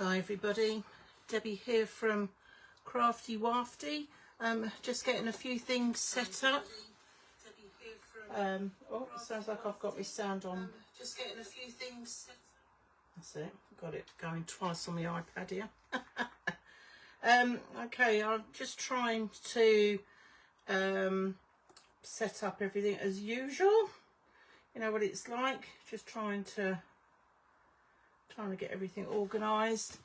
Hi everybody, Debbie here from Craftywafty. Just getting a few things set up. Oh, it sounds like I've got my sound on. Just getting a few things set up. That's it, got it going twice on the iPad here. Okay, I'm just trying to set up everything as usual. You know what it's like, just trying to get everything organised.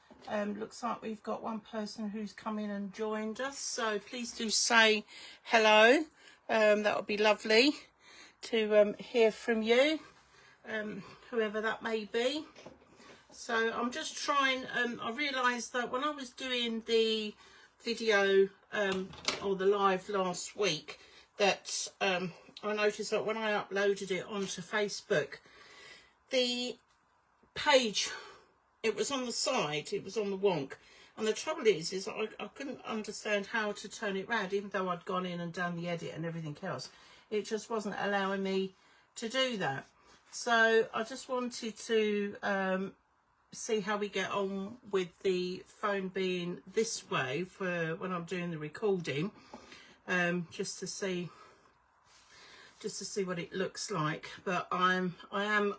Looks like we've got one person who's come in and joined us, so please do say hello. That would be lovely to hear from you, whoever that may be. So I'm just trying, I realised that when I was doing the video or the live last week, that I noticed that when I uploaded it onto Facebook, the page, it was on the side, it was on the wonk, and the trouble is I couldn't understand how to turn it round, even though I'd gone in and done the edit and everything else. It just wasn't allowing me to do that. So I just wanted to see how we get on with the phone being this way for when I'm doing the recording, just to see what it looks like. But I am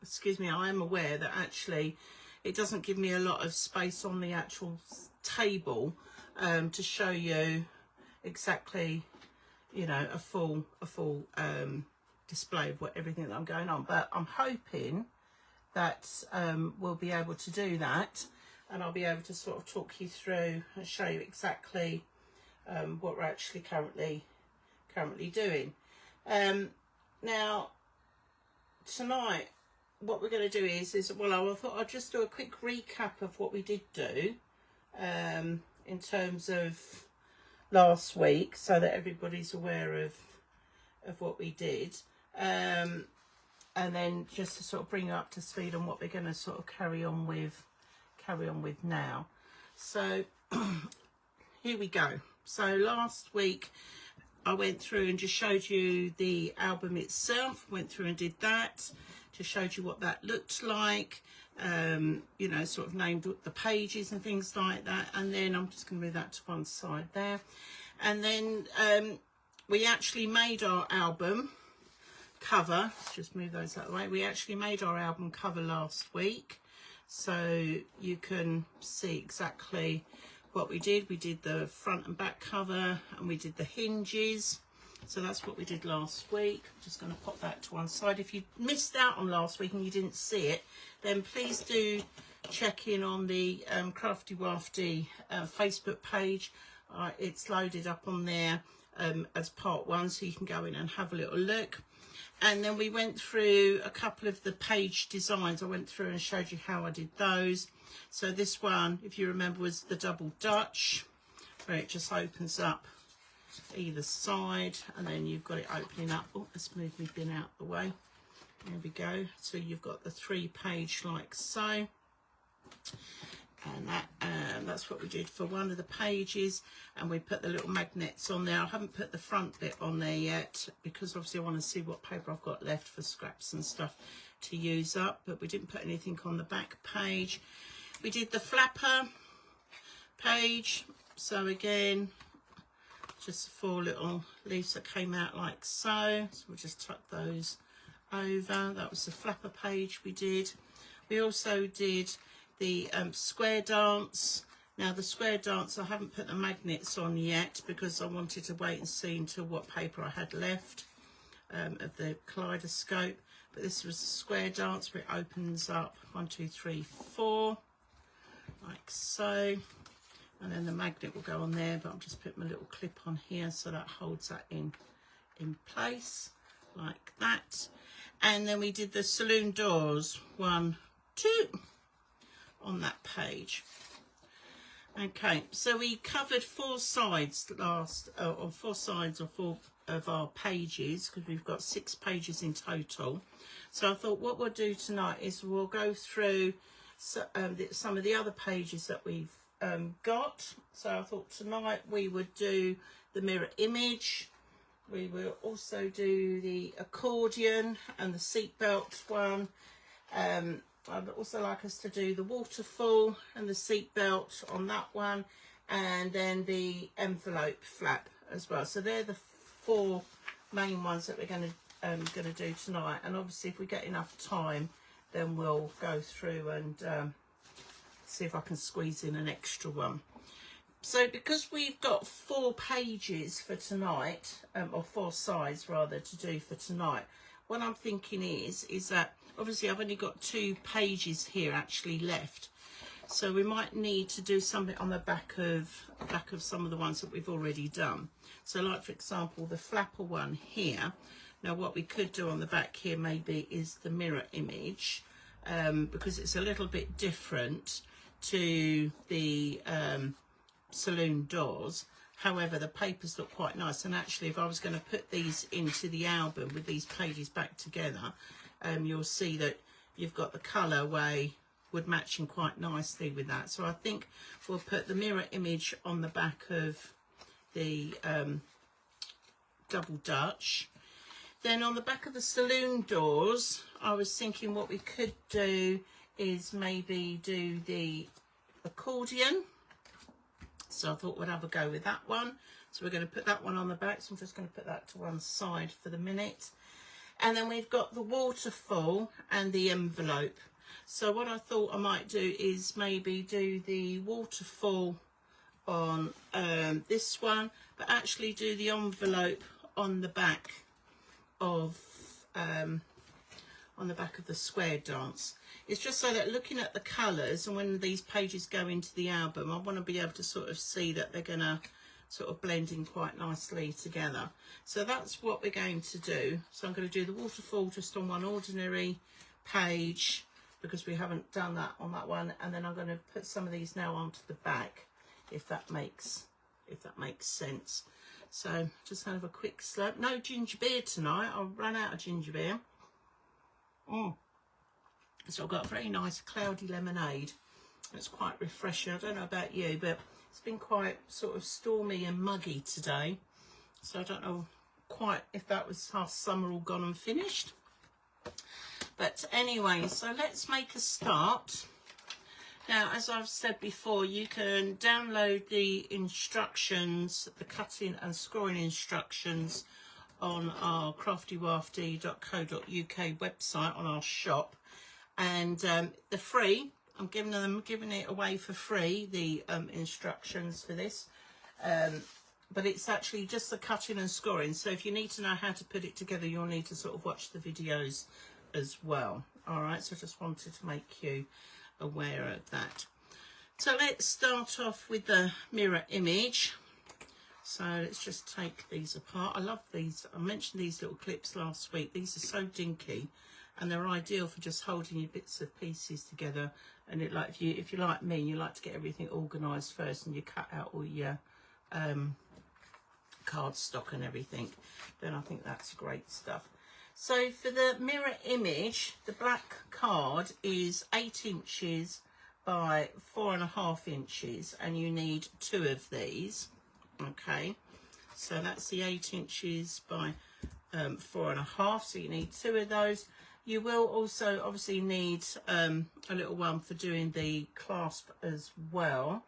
excuse me, I am aware that actually it doesn't give me a lot of space on the actual table to show you exactly, you know, a full display of everything that I'm going on. But I'm hoping that we'll be able to do that, and I'll be able to sort of talk you through and show you exactly what we're actually currently doing. Now tonight what we're going to do is well, I thought I'd just do a quick recap of what we did do in terms of last week, so that everybody's aware of what we did, and then just to sort of bring you up to speed on what we're going to sort of carry on with now. So here we go. So last week I went through and just showed you the album itself, went through and did that, just showed you what that looked like, you know, sort of named the pages and things like that. And then I'm just going to move that to one side there. And then we actually made our album cover. Let's just move those out of the way. We actually made our album cover last week, so you can see exactly what we did. We did the front and back cover, and we did the hinges. So that's what we did last week. I'm just going to pop that to one side. If you missed out on last week and you didn't see it, then please do check in on the Craftywafty Facebook page. It's loaded up on there as part one, so you can go in and have a little look. And then we went through a couple of the page designs. I went through and showed you how I did those. So this one, if you remember, was the double Dutch, where it just opens up either side, and then you've got it opening up. Oh, let's move my bin out the way. There we go. So you've got the 3-page like so. And that's what we did for one of the pages, and we put the little magnets on there. I haven't put the front bit on there yet, because obviously I want to see what paper I've got left for scraps and stuff to use up, but we didn't put anything on the back page. We did the flapper page, so again, just 4 little leaves that came out like so. So we'll just tuck those over. That was the flapper page we did. We also did the square dance. Now the square dance, I haven't put the magnets on yet, because I wanted to wait and see until what paper I had left of the kaleidoscope. But this was the square dance, where it opens up 1, 2, 3, 4 like so, and then the magnet will go on there, but I'm just putting my little clip on here so that holds that in place like that. And then we did the saloon doors, 1, 2 on that page. Okay, so we covered 4 sides or 4 sides of 4 of our pages, because we've got 6 pages in total. So I thought what we'll do tonight is we'll go through some of the other pages that we've got. So I thought tonight we would do the mirror image. We will also do the accordion and the seatbelt one. I'd also like us to do the waterfall and the seat belt on that one, and then the envelope flap as well. So they're the 4 main ones that we're going to do tonight. And obviously, if we get enough time, then we'll go through and see if I can squeeze in an extra one. So because we've got 4 pages for tonight, or 4 sides rather, to do for tonight, what I'm thinking is that obviously I've only got 2 pages here actually left. So we might need to do something on the back of some of the ones that we've already done. So like, for example, the flapper one here. Now what we could do on the back here maybe is the mirror image, because it's a little bit different to the saloon doors. However, the papers look quite nice, and actually if I was going to put these into the album with these pages back together, you'll see that you've got the colourway would match in quite nicely with that. So I think we'll put the mirror image on the back of the double Dutch. Then on the back of the saloon doors, I was thinking what we could do is maybe do the accordion. So I thought we'd have a go with that one. So we're going to put that one on the back. So I'm just going to put that to one side for the minute. And then we've got the waterfall and the envelope. So what I thought I might do is maybe do the waterfall on this one, but actually do the envelope on the back of the square dance. It's just so that looking at the colours, and when these pages go into the album, I want to be able to sort of see that they're going to sort of blend in quite nicely together. So that's what we're going to do. So I'm going to do the waterfall just on one ordinary page, because we haven't done that on that one, and then I'm going to put some of these now onto the back, if that makes sense. So just have a quick slurp. No ginger beer tonight. I've run out of ginger beer. So I've got a very nice cloudy lemonade. It's quite refreshing. I don't know about you, but it's been quite sort of stormy and muggy today. So I don't know quite if that was our summer all gone and finished. But anyway, so let's make a start. Now, as I've said before, you can download the instructions, the cutting and scoring instructions, on our craftywafty.co.uk website, on our shop. And they're free. I'm giving it away for free, the instructions for this. But it's actually just the cutting and scoring. So if you need to know how to put it together, you'll need to sort of watch the videos as well. All right, so I just wanted to make you aware of that. So let's start off with the mirror image. So let's just take these apart. I love these. I mentioned these little clips last week. These are so dinky, and they're ideal for just holding your bits of pieces together. And it, like, if you're like me, you like to get everything organised first, and you cut out all your cardstock and everything, then I think that's great stuff. So for the mirror image, the black card is 8 inches by 4.5 inches, and you need 2 of these. Okay, so that's the 8 inches by 4.5, so you need 2 of those. You will also obviously need a little one for doing the clasp as well.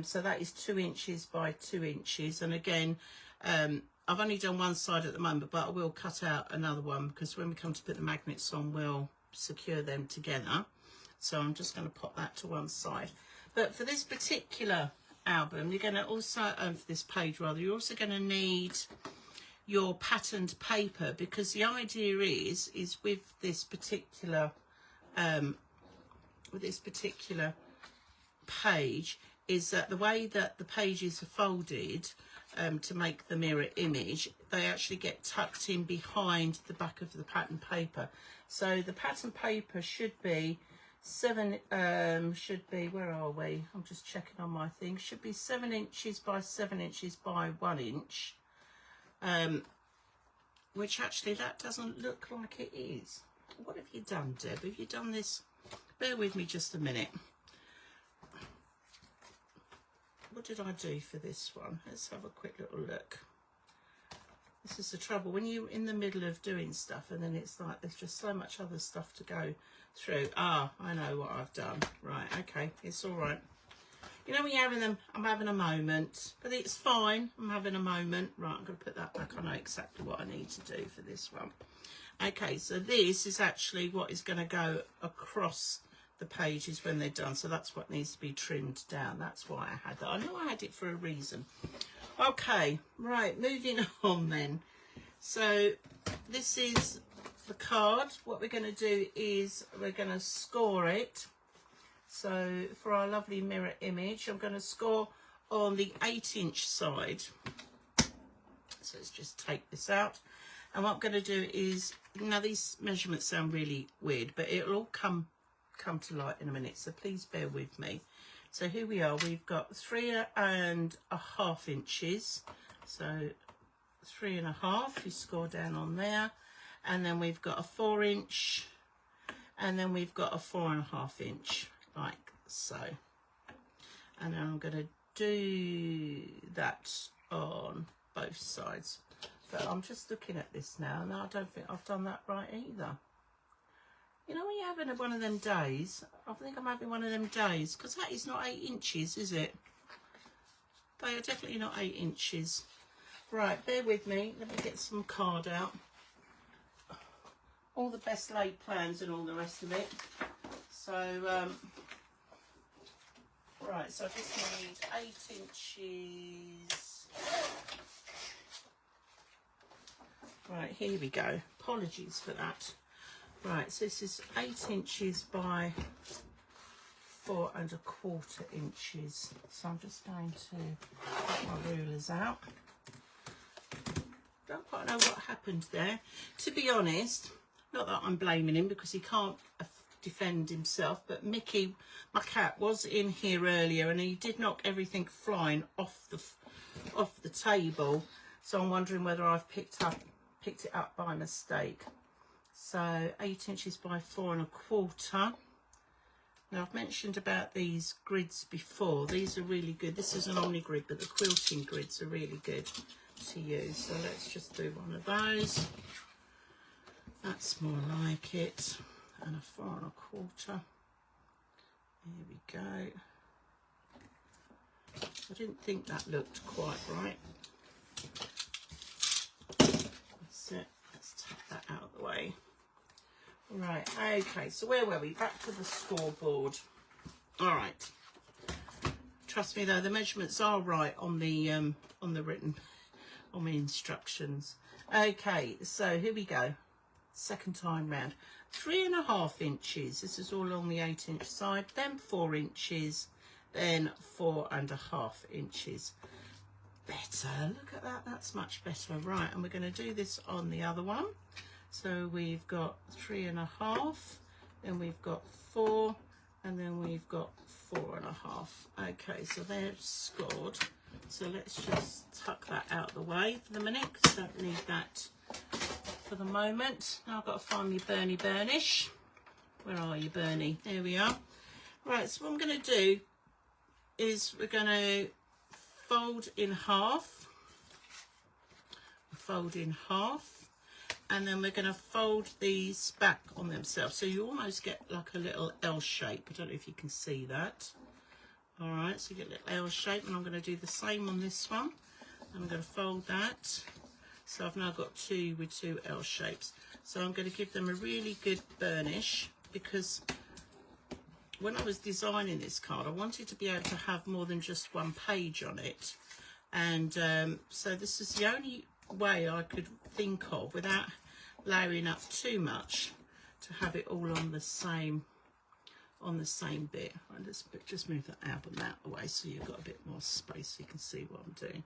So that is 2 inches by 2 inches, and again, I've only done one side at the moment, but I will cut out another one, because when we come to put the magnets on, we'll secure them together. So I'm just going to pop that to one side. But for this particular album, you're going to also, for this page rather, you're also going to need your patterned paper, because the idea is with this particular page, is that the way that the pages are folded to make the mirror image, they actually get tucked in behind the back of the pattern paper. So the pattern paper should be where are we? I'm just checking on my thing. Should be 7 inches by 7 inches by 1 inch. Which actually that doesn't look like it is. What have you done, Deb? Have you done this? Bear with me just a minute. What did I do for this one? Let's have a quick little look. This is the trouble when you're in the middle of doing stuff, and then it's like there's just so much other stuff to go through. Ah, I know what I've done. Right, okay, it's all right. You know when you're having them, I'm having a moment, but it's fine. I'm having a moment. Right, I'm going to put that back. I know exactly what I need to do for this one. Okay, so this is actually what is going to go across the pages when they're done. So that's what needs to be trimmed down. That's why I had that. I know I had it for a reason. Okay, right, moving on then. So this is the card. What we're going to do is we're going to score it. So for our lovely mirror image, I'm going to score on the 8-inch side. So let's just take this out. And what I'm going to do is, now these measurements sound really weird, but it'll all come to light in a minute. So please bear with me. So here we are. We've got 3.5 inches. So 3.5, you score down on there. And then we've got a 4-inch. And then we've got a 4.5 inch, like so. And then I'm going to do that on both sides. But I'm just looking at this now, and I don't think I've done that right either. You know when you're having one of them days, I think I'm having one of them days, because that is not 8 inches, is it? They are definitely not 8 inches. Right, bear with me. Let me get some card out. All the best laid plans and all the rest of it. So, right, so I just need 8 inches. Right, here we go. Apologies for that. Right, so this is 8 inches by 4.25 inches. So I'm just going to get my rulers out. Don't quite know what happened there. To be honest, not that I'm blaming him because he can't defend himself, but Mickey, my cat, was in here earlier and he did knock everything flying off the table. So I'm wondering whether I've picked it up by mistake. So 8 inches by 4.25. Now I've mentioned about these grids before. These are really good. This is an omni grid, but the quilting grids are really good to use. So let's just do one of those. That's more like it. And a 4.25. Here we go. I didn't think that looked quite right. That's it. Let's take that out of the way. Right, okay, so where were we? Back to the scoreboard. All right. Trust me though, the measurements are right on the written, on the instructions. Okay, so here we go. Second time round. 3.5 inches. This is all on the 8-inch side. Then 4 inches. Then 4.5 inches. Better. Look at that. That's much better. Right, and we're going to do this on the other one. So we've got 3.5. Then we've got 4. And then we've got 4.5. Okay, so they're scored. So let's just tuck that out of the way for the minute, because I don't need that for the moment. Now I've got to find me Bernie Burnish. Where are you, Bernie? There we are. Right, so what I'm going to do is we're going to fold in half. Fold in half. And then we're going to fold these back on themselves. So you almost get like a little L shape. I don't know if you can see that. All right, so you get a little L shape. And I'm going to do the same on this one. I'm going to fold that. So I've now got 2 with 2 L shapes. So I'm going to give them a really good burnish, because when I was designing this card, I wanted to be able to have more than just one page on it. And so this is the only way I could think of without layering up too much to have it all on the same bit. Right, let's just move that out and that away so you've got a bit more space so you can see what I'm doing.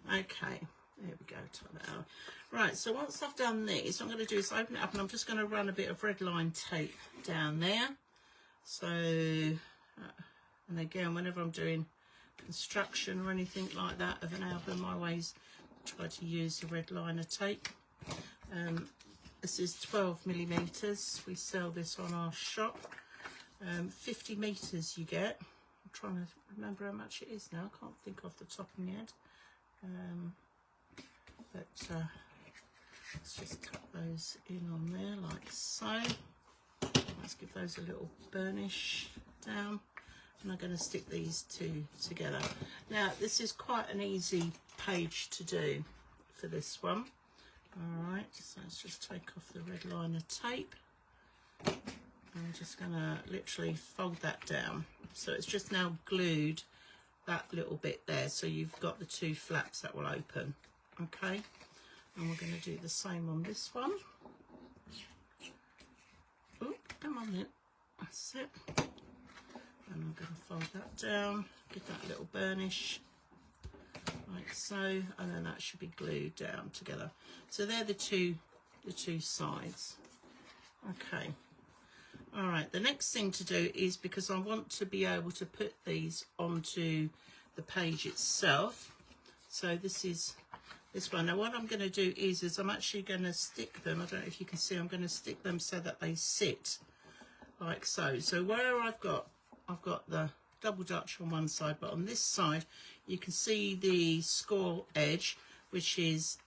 Okay, there we go. Tie that out. Right, so once I've done this, what I'm going to do is open it up and I'm just going to run a bit of red line tape down there. So, and again, whenever I'm doing construction or anything like that of an album, I always try to use the red liner tape. This is 12mm. We sell this on our shop. 50 meters you get. I'm trying to remember how much it is now. I can't think off the top of my head. Let's just cut those in on there like so. Let's give those a little burnish down. And I'm going to stick these two together. Now, this is quite an easy page to do for this one. All right, so let's just take off the red liner tape. I'm just going to literally fold that down. So it's just now glued that little bit there. So you've got the two flaps that will open. Okay, and we're going to do the same on this one. Oh, come on then. That's it. And I'm going to fold that down, give that a little burnish, like so, and then that should be glued down together. So they're the two sides. Okay. All right. The next thing to do is, because I want to be able to put these onto the page itself. So this is this one. Now what I'm going to do is I'm actually going to stick them. I don't know if you can see. I'm going to stick them so that they sit like so. So where I've got the double Dutch on one side, but on this side you can see the score edge, which is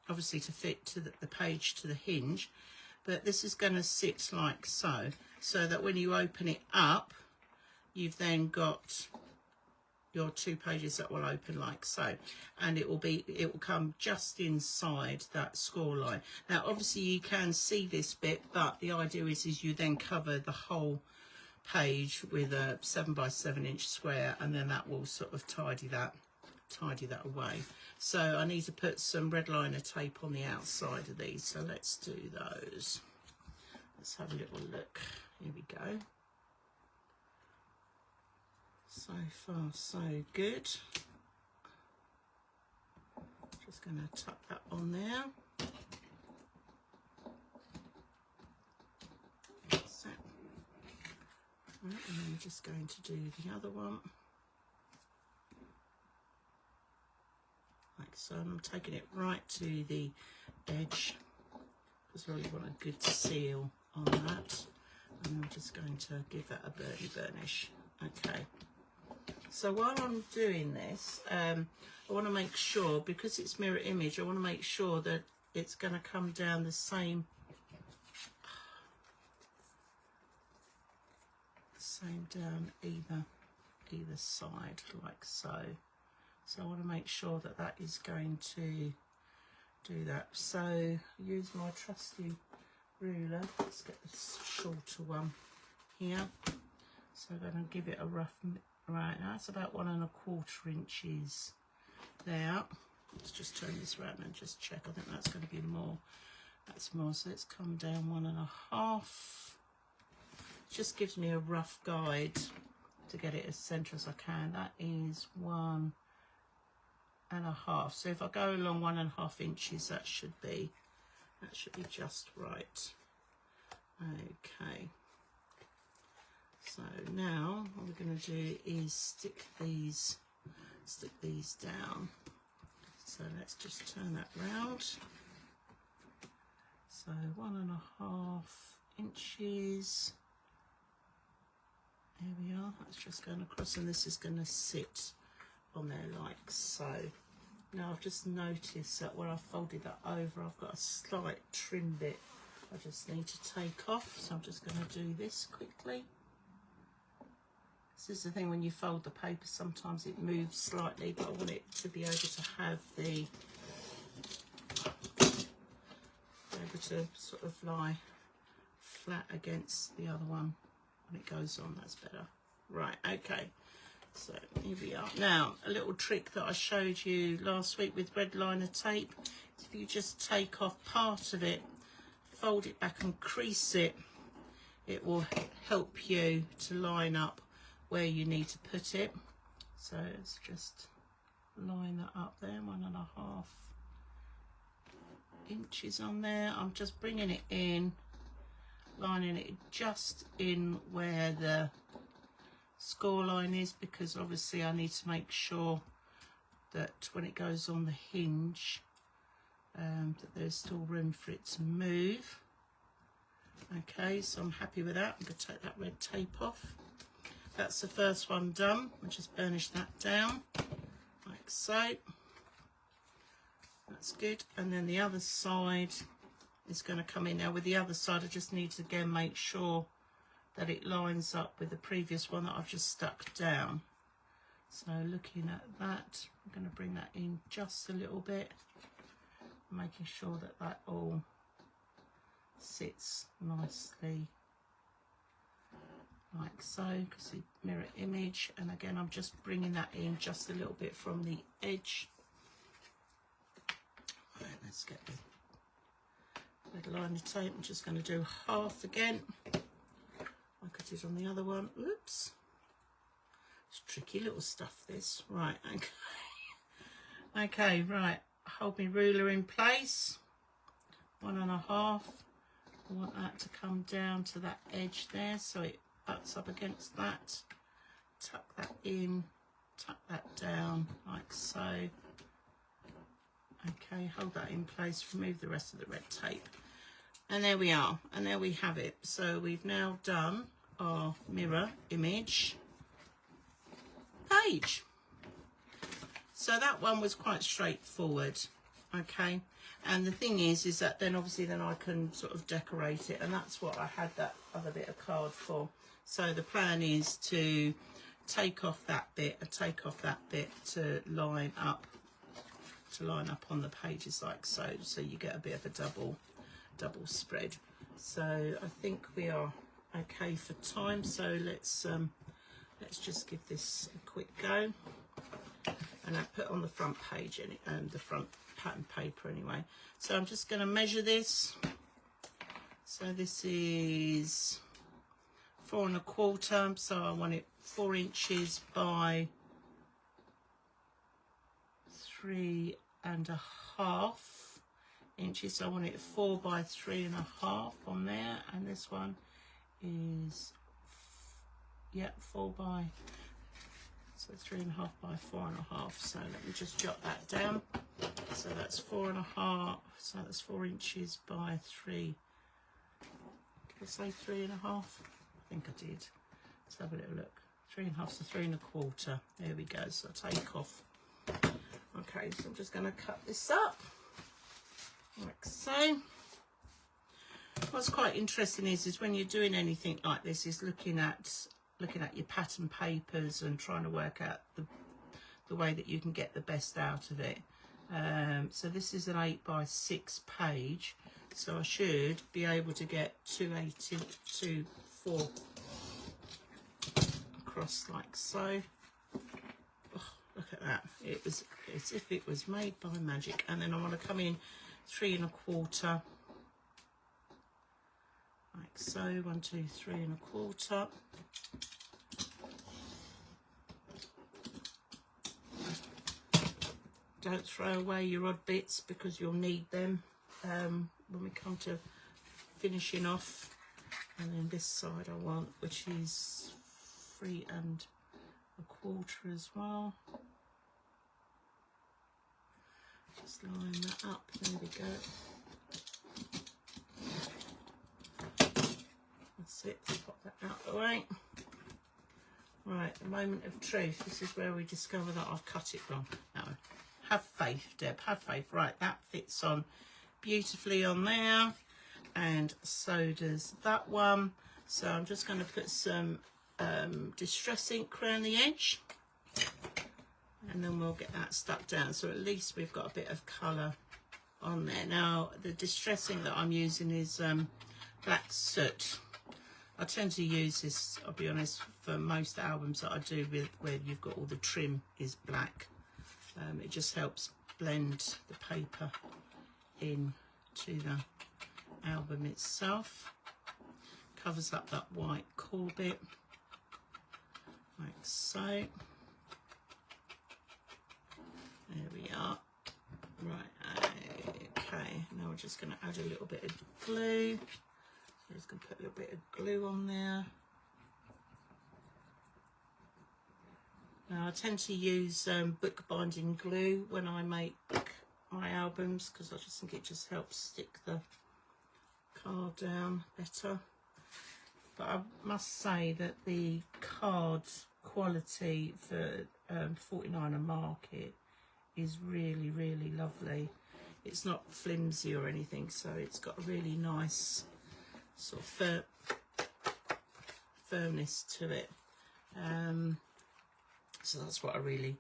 obviously to fit to the page to the hinge, but this is going to sit like so, so that when you open it up, you've then got your two pages that will open like so, and it will come just inside that score line. Now obviously you can see this bit, but the idea is you then cover the whole page with a 7 by 7 inch square, and then that will sort of tidy that away. So I need to put some red liner tape on the outside of these, so let's do those. Let's have a little look. Here we go. So far so good. Just going to tuck that on there. And then I'm just going to do the other one like so, and I'm taking it right to the edge because I really want a good seal on that, and I'm just going to give that a burnish. Okay, so while I'm doing this, I want to make sure, because it's mirror image, I want to make sure that it's going to come down the same down either side like so. So I want to make sure that that is going to do that. So use my trusty ruler. Let's get the shorter one here. So I'm going to give it a rough, right now it's about 1 1/4 inches there. Let's just turn this around and just check. I think that's going to be more. That's more. So let's come down 1 1/2. Just gives me a rough guide to get it as centre as I can. That is 1 1/2. So if I go along 1 1/2 inches, that should be just right. Okay. So now what we're going to do is stick these down. So let's just turn that round. So 1 1/2 inches. There we are. That's just going across, and this is going to sit on there like so. Now I've just noticed that when I folded that over, I've got a slight trim bit I just need to take off, so I'm just going to do this quickly. This is the thing, when you fold the paper, sometimes it moves slightly, but I want it to be able to have able to sort of lie flat against the other one. When it goes on, that's better. Right, okay, so here we are. Now, a little trick that I showed you last week with red liner tape is if you just take off part of it, fold it back and crease it, it will help you to line up where you need to put it. So let's just line that up there, 1 1/2 inches on there. I'm just bringing it in, lining it just in where the score line is, because obviously I need to make sure that when it goes on the hinge that there's still room for it to move. Okay, so I'm happy with that. I'm going to take that red tape off. That's the first one done. I'll just burnish that down like so. That's good. And then the other side, is going to come in. Now with the other side, I just need to again make sure that it lines up with the previous one that I've just stuck down. So looking at that, I'm going to bring that in just a little bit, making sure that that all sits nicely like so, because the mirror image. And again, I'm just bringing that in just a little bit from the edge. Right, let's get the red line of tape. I'm just going to do half again, like I did on the other one. Oops, it's tricky little stuff this. Right, okay. Okay, right, hold my ruler in place, 1.5. I want that to come down to that edge there, so it butts up against that. Tuck that in, tuck that down like so. Okay, hold that in place, remove the rest of the red tape. And there we are, and there we have it. So we've now done our mirror image page. So that one was quite straightforward, okay. And the thing is that then obviously then I can sort of decorate it, and that's what I had that other bit of card for. So the plan is to take off that bit and take off that bit to line up on the pages like so, so you get a bit of a double spread. So I think we are okay for time, so let's just give this a quick go. And I put on the front page and the front pattern paper anyway. So I'm just going to measure this. So this is 4.25, so I want it 4 inches by 3.5 inches. So I want it 4 by 3.5 on there, and this one is 4 by, so 3.5 by 4.5. So let me just jot that down. So that's 4.5. So that's 4 inches by 3. Did I say 3.5? I think I did. Let's have a little look. 3.5 to 3.25. There we go. So I'll take off. Okay, so I'm just going to cut this up like so. What's quite interesting is when you're doing anything like this, is looking at your pattern papers and trying to work out the way that you can get the best out of it. So this is an 8 by 6 page, so I should be able to get 2/4 across like so. Oh, look at that, it's if it was made by magic. And then I want to come in 3.25 like so. 1, 2, 3.25. Don't throw away your odd bits, because you'll need them when we come to finishing off. And then this side I want, which is 3.25 as well. Just line that up. There we go. That's it. Pop that out of the way. Right, the moment of truth. This is where we discover that I've cut it wrong. No. Have faith, Deb, have faith. Right, that fits on beautifully on there, and so does that one. So I'm just going to put some distress ink around the edge, and then we'll get that stuck down, so at least we've got a bit of colour on there. Now the distress ink that I'm using is black soot. I tend to use this, I'll be honest, for most albums that I do with where you've got all the trim is black. It just helps blend the paper in to the album itself. Covers up that white core bit like so. There we are. Right, okay, now we're just going to add a little bit of glue. So just going to put a little bit of glue on there. Now I tend to use bookbinding glue when I make my albums, because I just think it just helps stick the card down better. But I must say that the card quality for 49 and Market is really, really lovely. it's not flimsy or anything, so it's got a really nice sort of firmness to it. So that's what I really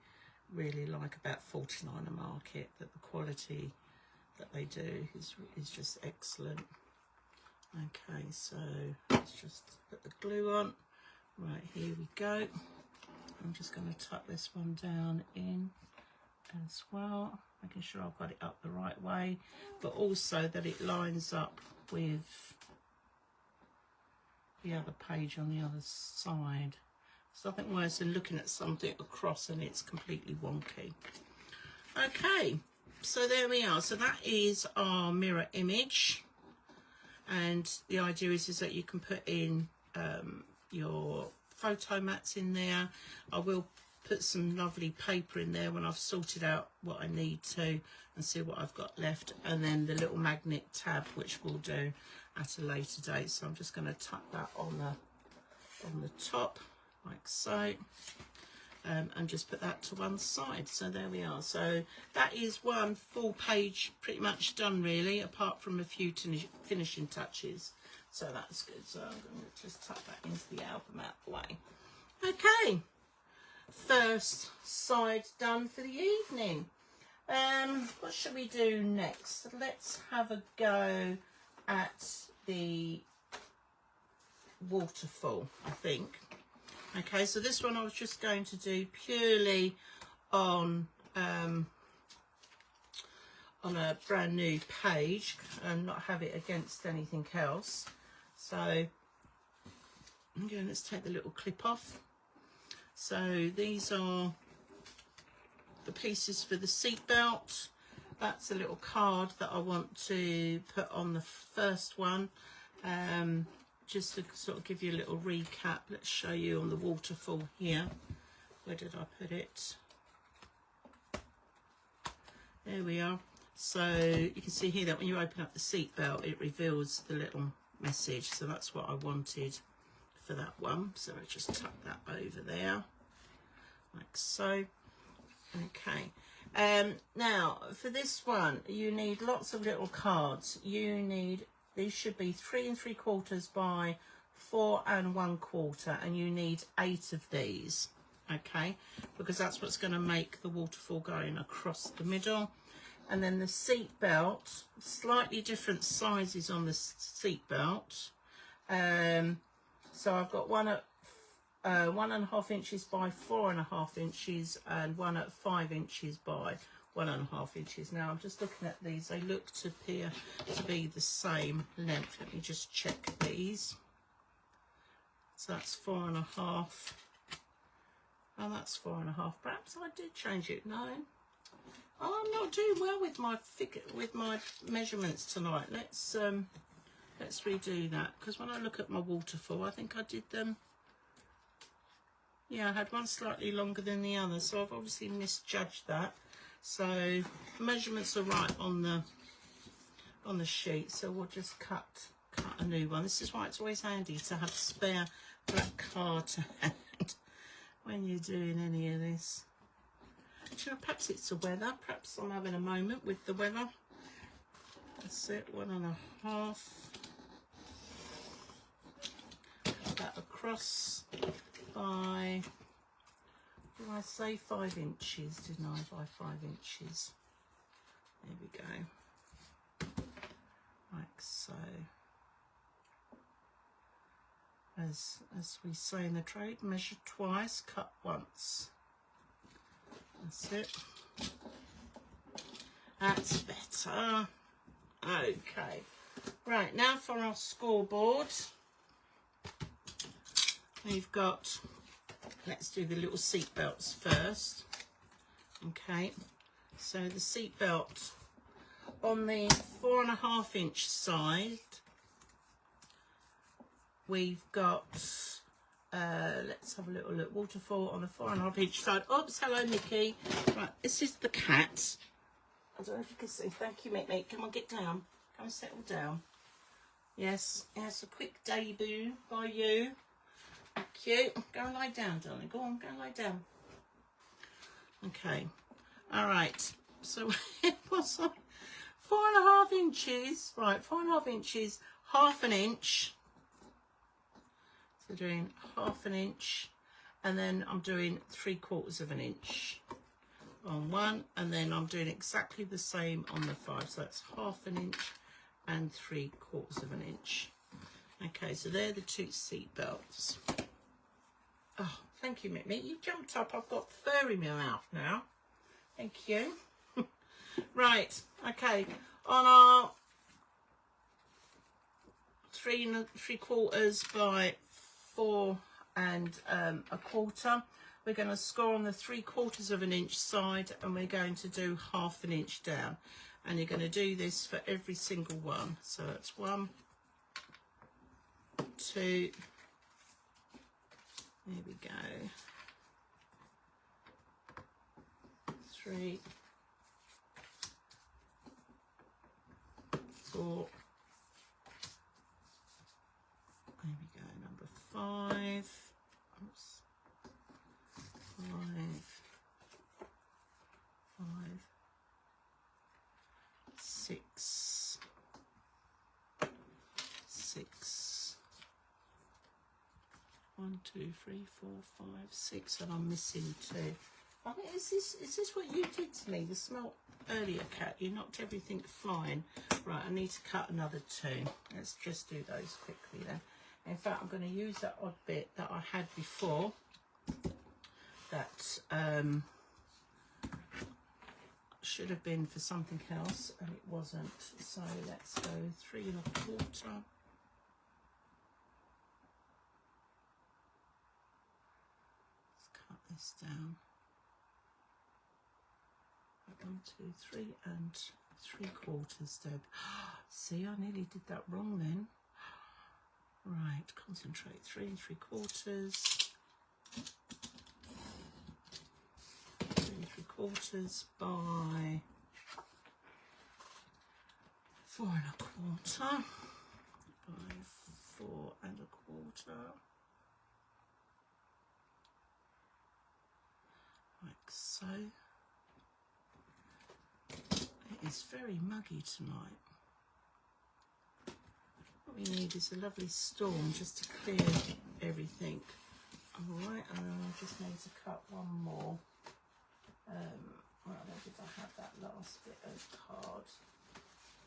like about 49er Market, that the quality that they do is just excellent. Okay, so let's just put the glue on. Right, here we go. I'm just going to tuck this one down in as well, making sure I've got it up the right way, but also that it lines up with the other page on the other side. There's nothing worse than looking at something across and it's completely wonky. Okay, so there we are. So that is our mirror image, and the idea is that you can put in your photo mats in there. I will put some lovely paper in there when I've sorted out what I need to and see what I've got left, and then the little magnet tab, which we'll do at a later date. So I'm just going to tuck that on the top like so, and just put that to one side. So there we are. So that is one full page pretty much done, really, apart from a few finishing touches. So that's good. So I'm going to just tuck that into the album out the way. Okay, first side done for the evening. What should we do next? Let's have a go at the waterfall, I think. Okay, so this one I was just going to do purely on a brand new page and not have it against anything else. So again, let's take the little clip off. So these are the pieces for the seat belt. That's a little card that I want to put on the first one. Just to sort of give you a little recap, let's show you on the waterfall here. Where did I put it? There we are. So you can see here that when you open up the seat belt, it reveals the little message. So that's what I wanted for that one. So I just tuck that over there, like so. Okay. Now for this one, you need lots of little cards. These should be 3 3/4 by 4 1/4, and you need 8 of these, okay, because that's what's going to make the waterfall going across the middle. And then the seat belt, slightly different sizes on the seat belt. So I've got one at 1.5 inches by 4.5 inches, and one at 5 inches by 1.5 inches. Now I'm just looking at these, they look to appear to be the same length. Let me just check these. So that's 4.5, and that's 4.5. Perhaps I did change it. No, oh, I'm not doing well with my measurements tonight. Let's redo that, because when I look at my waterfall, I think I did them. Yeah, I had one slightly longer than the other, so I've obviously misjudged that. So measurements are right on the sheet, so we'll just cut a new one. This is why it's always handy to have a spare black card to hand when you're doing any of this. You know, perhaps it's the weather. Perhaps I'm having a moment with the weather. That's it. 1.5. Cut that across by, did I say 5 inches? Didn't I? By 5 inches. There we go. Like so. As we say in the trade, measure twice, cut once. That's it. That's better. Okay. Right, now for our scoreboard. We've got, let's do the little seat belts first. Okay, so the seat belt on the 4.5 inch side, we've got, let's have a little look, waterfall on the 4.5 inch side. Oops, hello Mickey. Right, this is the cat. I don't know if you can see. Thank you, Mick. Come on, get down. Come and settle down. Yes, yes, a quick debut by you. Thank you. Go and lie down, darling. Go on, go and lie down. Okay. All right. So it was 4.5 inches, right, 4.5 inches, half an inch. So doing half an inch, and then I'm doing 3/4 of an inch on one, and then I'm doing exactly the same on the 5. So that's half an inch and 3/4 of an inch. Okay, so they're the 2 seat belts. Oh, thank you, Mick. You jumped up. I've got fur in my mouth now. Thank you. Right, okay, on our 3 3/4 by 4 1/4, we're going to score on the 3/4 of an inch side, and we're going to do half an inch down, and you're going to do this for every single one. So that's 1, 2, there we go, 3, 4, there we go, number 5, oops, 5, 6, 6, 1, 2, 3, 4, 5, 6, and I'm missing 2. I think, is this what you did to me? The smell earlier, Cat. You knocked everything flying. Right, I need to cut another 2. Let's just do those quickly then. In fact, I'm going to use that odd bit that I had before. That should have been for something else, and it wasn't. So let's go 3 1/4. Let's cut this down. 1, 2, 3 and 3/4, Deb. See, I nearly did that wrong then. Right, concentrate. 3 3/4. 3 3/4 by 4 1/4 by 4 1/4. Like so. It is very muggy tonight. What we need is a lovely storm just to clear everything. Alright, and I just need to cut one more. Well, where did I have that last bit of card,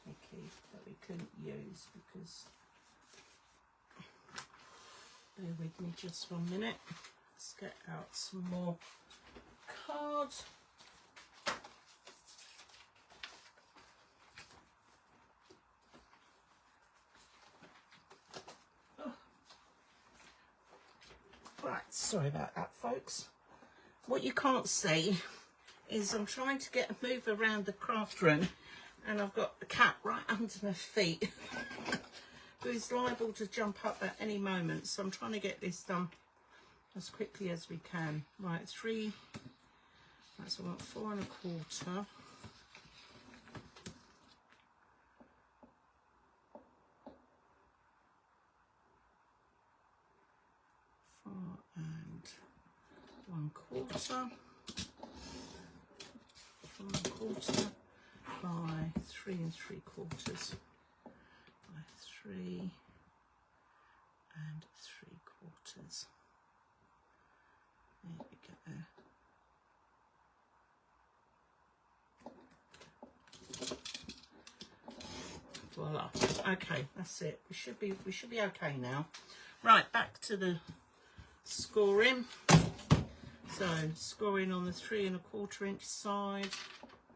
Mickey, that we couldn't use because... Bear with me just 1 minute. Let's get out some more card. Right, sorry about that, folks. What you can't see is I'm trying to move around the craft room, and I've got the cat right under my feet who is liable to jump up at any moment. So I'm trying to get this done as quickly as we can. Right, 3, that's about 4 1/4. 4 1/4. 4 1/4 by 3 3/4 by 3 3/4. There we go. Voila. Okay, that's it. We should be okay now. Right, back to the scoring. So scoring on the 3 1/4 inch side.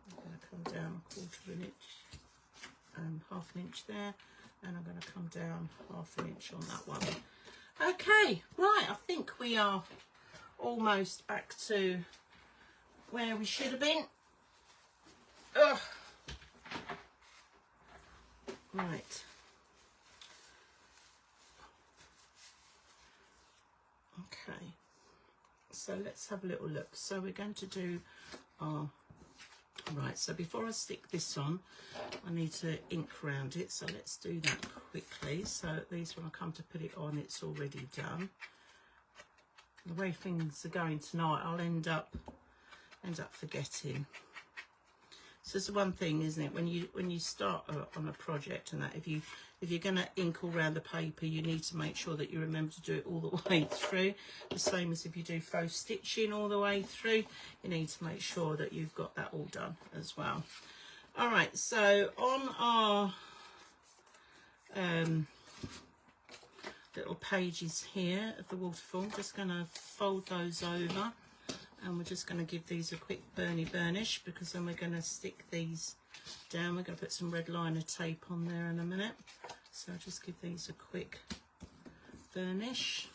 I'm going to come down 1/4 inch and half an inch there, and I'm going to come down half an inch on that one. Okay, right, I think we are almost back to where we should have been. Ugh. Right. Okay. So let's have a little look. So we're going to do our... Right, so before I stick this on, I need to ink around it. So let's do that quickly. So at least when I come to put it on, it's already done. The way things are going tonight, I'll end up forgetting. So it's the one thing, isn't it, when you start on a project and that, if you're going to ink all around the paper, you need to make sure that you remember to do it all the way through. The same as if you do faux stitching all the way through, you need to make sure that you've got that all done as well. All right, so on our little pages here of the waterfall, just going to fold those over. And we're just going to give these a quick burnish, because then we're going to stick these down. We're going to put some red liner tape on there in a minute. So I'll just give these a quick burnish,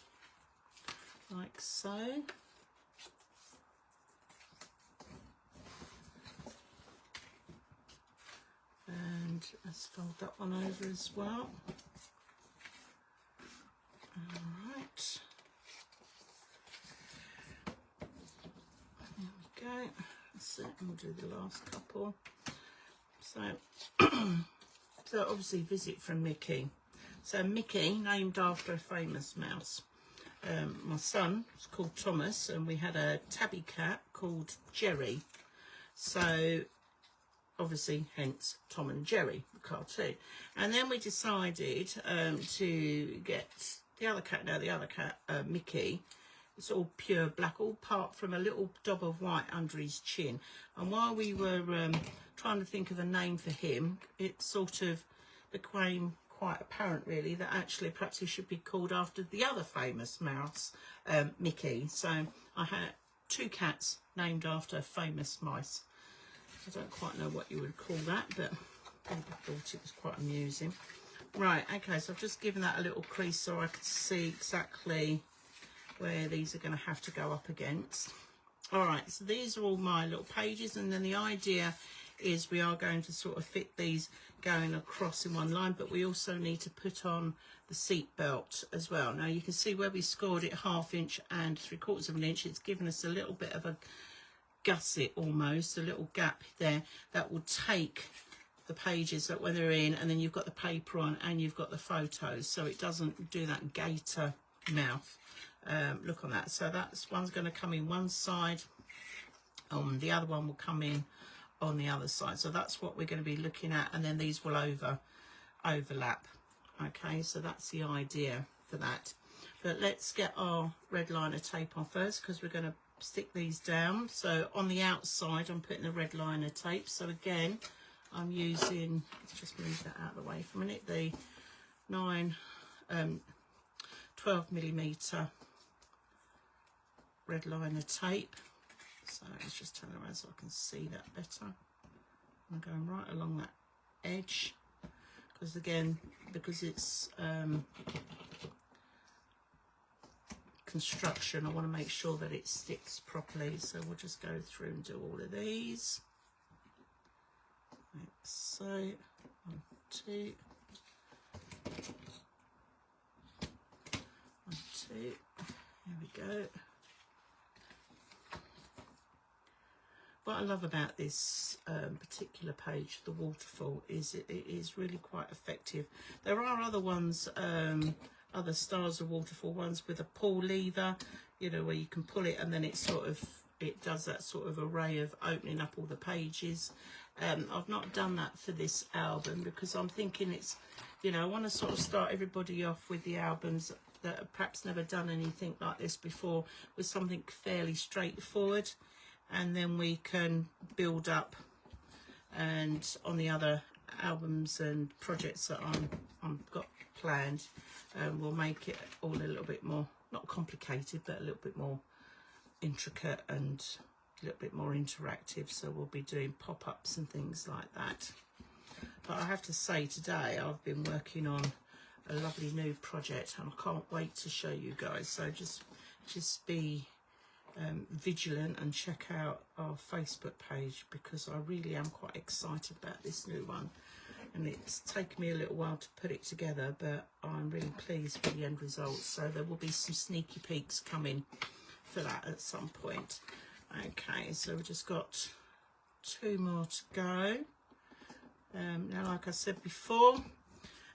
like so. And let's fold that one over as well. All right. Go. That's it. And we'll do the last couple. So, so obviously visit from Mickey. So Mickey, named after a famous mouse. My son was called Thomas, and we had a tabby cat called Jerry. So obviously, hence Tom and Jerry, the cartoon. And then we decided to get the other cat. Now the other cat, Mickey. It's all pure black, all apart from a little dot of white under his chin. And while we were trying to think of a name for him, it sort of became quite apparent, really, that actually perhaps he should be called after the other famous mouse, Mickey. So I had 2 cats named after famous mice. I don't quite know what you would call that, but I thought it was quite amusing. Right, okay, so I've just given that a little crease so I could see exactly where these are going to have to go up against. All right, so these are all my little pages, and then the idea is we are going to sort of fit these going across in one line, but we also need to put on the seat belt as well. Now you can see where we scored it 1/2 inch and 3/4 of an inch. It's given us a little bit of a gusset, almost a little gap there that will take the pages that when they're in, and then you've got the paper on and you've got the photos, so it doesn't do that gator mouth look on that. So that's one's going to come in one side, the other one will come in on the other side. So that's what we're going to be looking at, and then these will overlap. Okay, so that's the idea for that. But let's get our red liner tape on first, because we're going to stick these down. So on the outside I'm putting the red liner tape. So again, I'm using, let's just move that out of the way for a minute, the 12mm red liner tape. So let's just turn around so I can see that better. I'm going right along that edge, because again, because it's construction, I want to make sure that it sticks properly. So we'll just go through and do all of these like so. 1, 2, 1, 2, here we go. What I love about this particular page, the waterfall, is it is really quite effective. There are other ones, other styles of waterfall ones with a pull lever, you know, where you can pull it and then it does that sort of array of opening up all the pages. I've not done that for this album, because I'm thinking it's, you know, I want to sort of start everybody off with the albums that have perhaps never done anything like this before, with something fairly straightforward. And then we can build up, and on the other albums and projects that I've got planned, we'll make it all a little bit more, not complicated, but a little bit more intricate and a little bit more interactive. So we'll be doing pop-ups and things like that. But I have to say, today I've been working on a lovely new project, and I can't wait to show you guys. So just be vigilant and check out our Facebook page, because I really am quite excited about this new one, and it's taken me a little while to put it together, but I'm really pleased with the end result. So there will be some sneaky peeks coming for that at some point. Okay, so we've just got 2 more to go. Now, like I said before,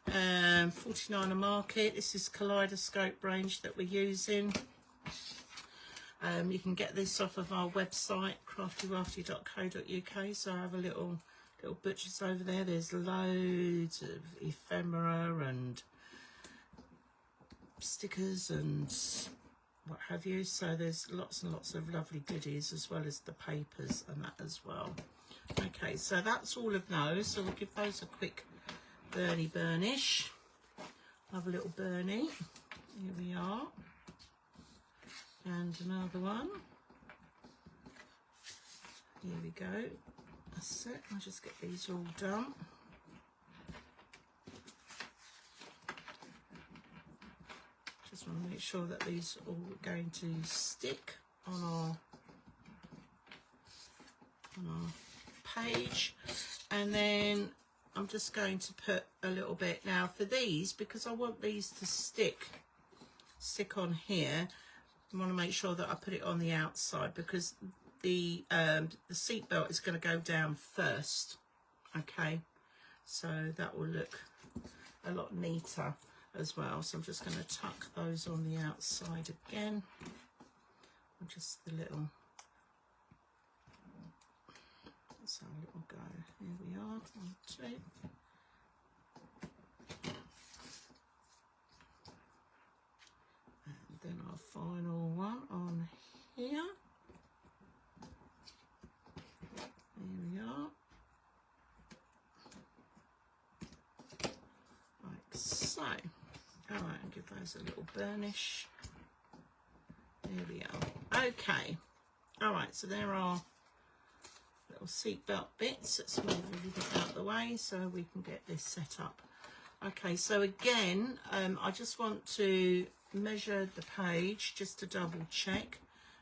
49er market, this is Kaleidoscope range that we're using. You can get this off of our website, craftywafty.co.uk. So I have a little butchers over there. There's loads of ephemera and stickers and what have you. So there's lots and lots of lovely goodies, as well as the papers and that as well. Okay, so that's all of those. So we'll give those a quick burnish. Have a little burnie. Here we are. And another one. Here we go. That's it. I'll just get these all done. Just want to make sure that these are all going to stick on our page. And then I'm just going to put a little bit now for these, because I want these to stick on here. I want to make sure that I put it on the outside, because the seat belt is going to go down first. Okay, so that will look a lot neater as well. So I'm just going to tuck those on the outside again. And just the little, let's have a little go. Here we are, 1, 2. And then our final one on here. Here we are. Like so. All right, I'll give those a little burnish. There we are. Okay. All right, so there are little seatbelt bits. Let's move everything out of the way so we can get this set up. Okay, so again, I just want to measure the page just to double check.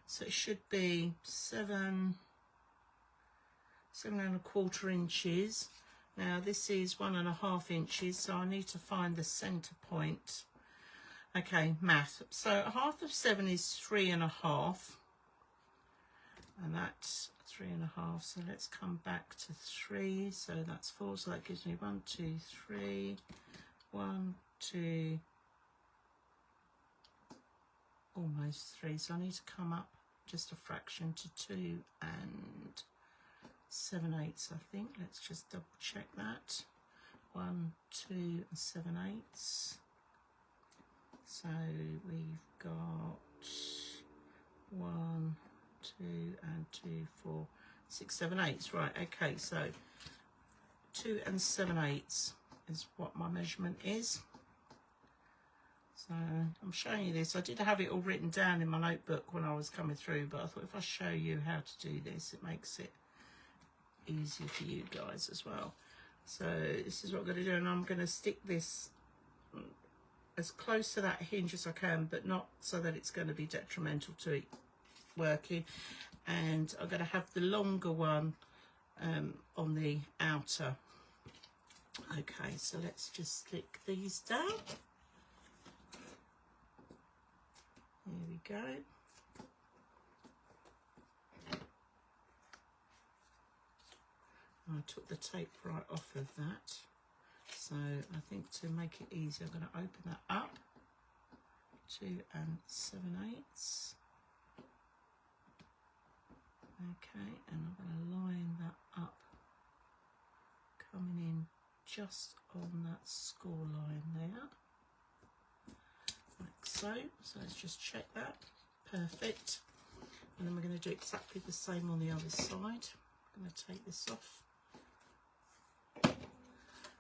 So it should be 7.25 inches. Now this is 1.5 inches, so I need to find the center point. Okay, math. So half of 7 is 3.5, and that's 3.5. So let's come back to 3. So that's 4. So that gives me 1, 2, 3, 1, 2, almost 3. So I need to come up just a fraction to 2 and 7/8, I think. Let's just double check that. 1, 2 and 7/8. So we've got 1, 2 and 2, 4, 6, 7/8. Right, okay, so 2 and 7/8 is what my measurement is. So I'm showing you this. I did have it all written down in my notebook when I was coming through, but I thought if I show you how to do this, it makes it easier for you guys as well. So this is what I'm going to do, and I'm going to stick this as close to that hinge as I can, but not so that it's going to be detrimental to it working. And I'm going to have the longer one on the outer. Okay, so let's just stick these down. Here we go. I took the tape right off of that. So I think to make it easy, I'm going to open that up. 2 and 7/8. Okay, and I'm going to line that up, coming in just on that score line there. Like so. So let's just check that. Perfect. And then we're going to do exactly the same on the other side. I'm going to take this off.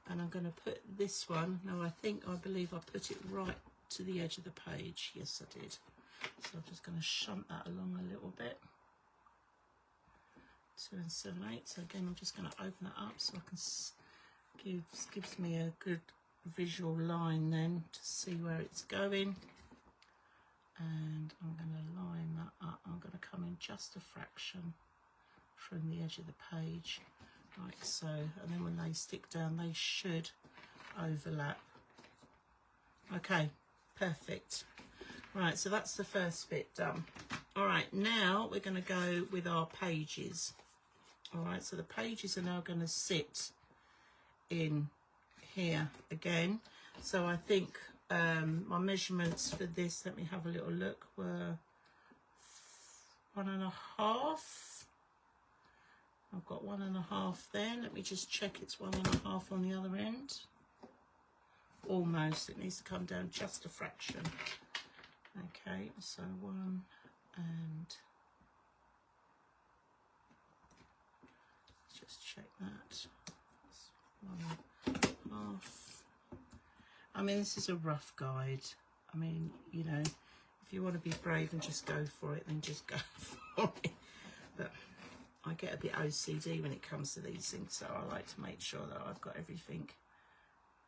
And I'm going to put this one, now I believe I put it right to the edge of the page. Yes, I did. So I'm just going to shunt that along a little bit. 2 and 7/8. So again, I'm just going to open that up so I can gives me a good visual line then to see where it's going. And I'm going to line that up. I'm going to come in just a fraction from the edge of the page, like so. And then when they stick down, they should overlap. Okay, perfect. Right, so that's the first bit done. All right, now we're going to go with our pages. All right, so the pages are now going to sit in here again. So I think my measurements for this, let me have a little look, were 1.5. I've got 1.5 there. Let me just check it's 1.5 on the other end. Almost. It needs to come down just a fraction. Okay, so 1 and let's just check that. That's 1.5. I mean, this is a rough guide. I mean, you know, if you want to be brave and just go for it, then just go for it. But I get a bit OCD when it comes to these things, so I like to make sure that I've got everything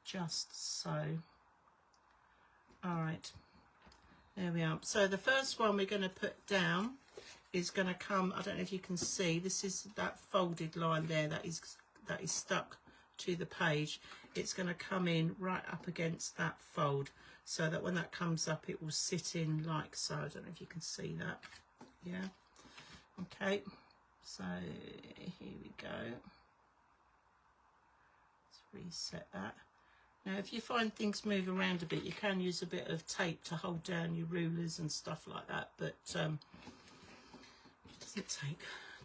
just so. All right, there we are. So the first one we're going to put down is going to come, I don't know if you can see, this is that folded line there that is stuck to the page. It's going to come in right up against that fold, so that when that comes up it will sit in like so. I don't know if you can see that. Yeah, okay. So here we go. Let's reset that. Now if you find things move around a bit, you can use a bit of tape to hold down your rulers and stuff like that, but it doesn't take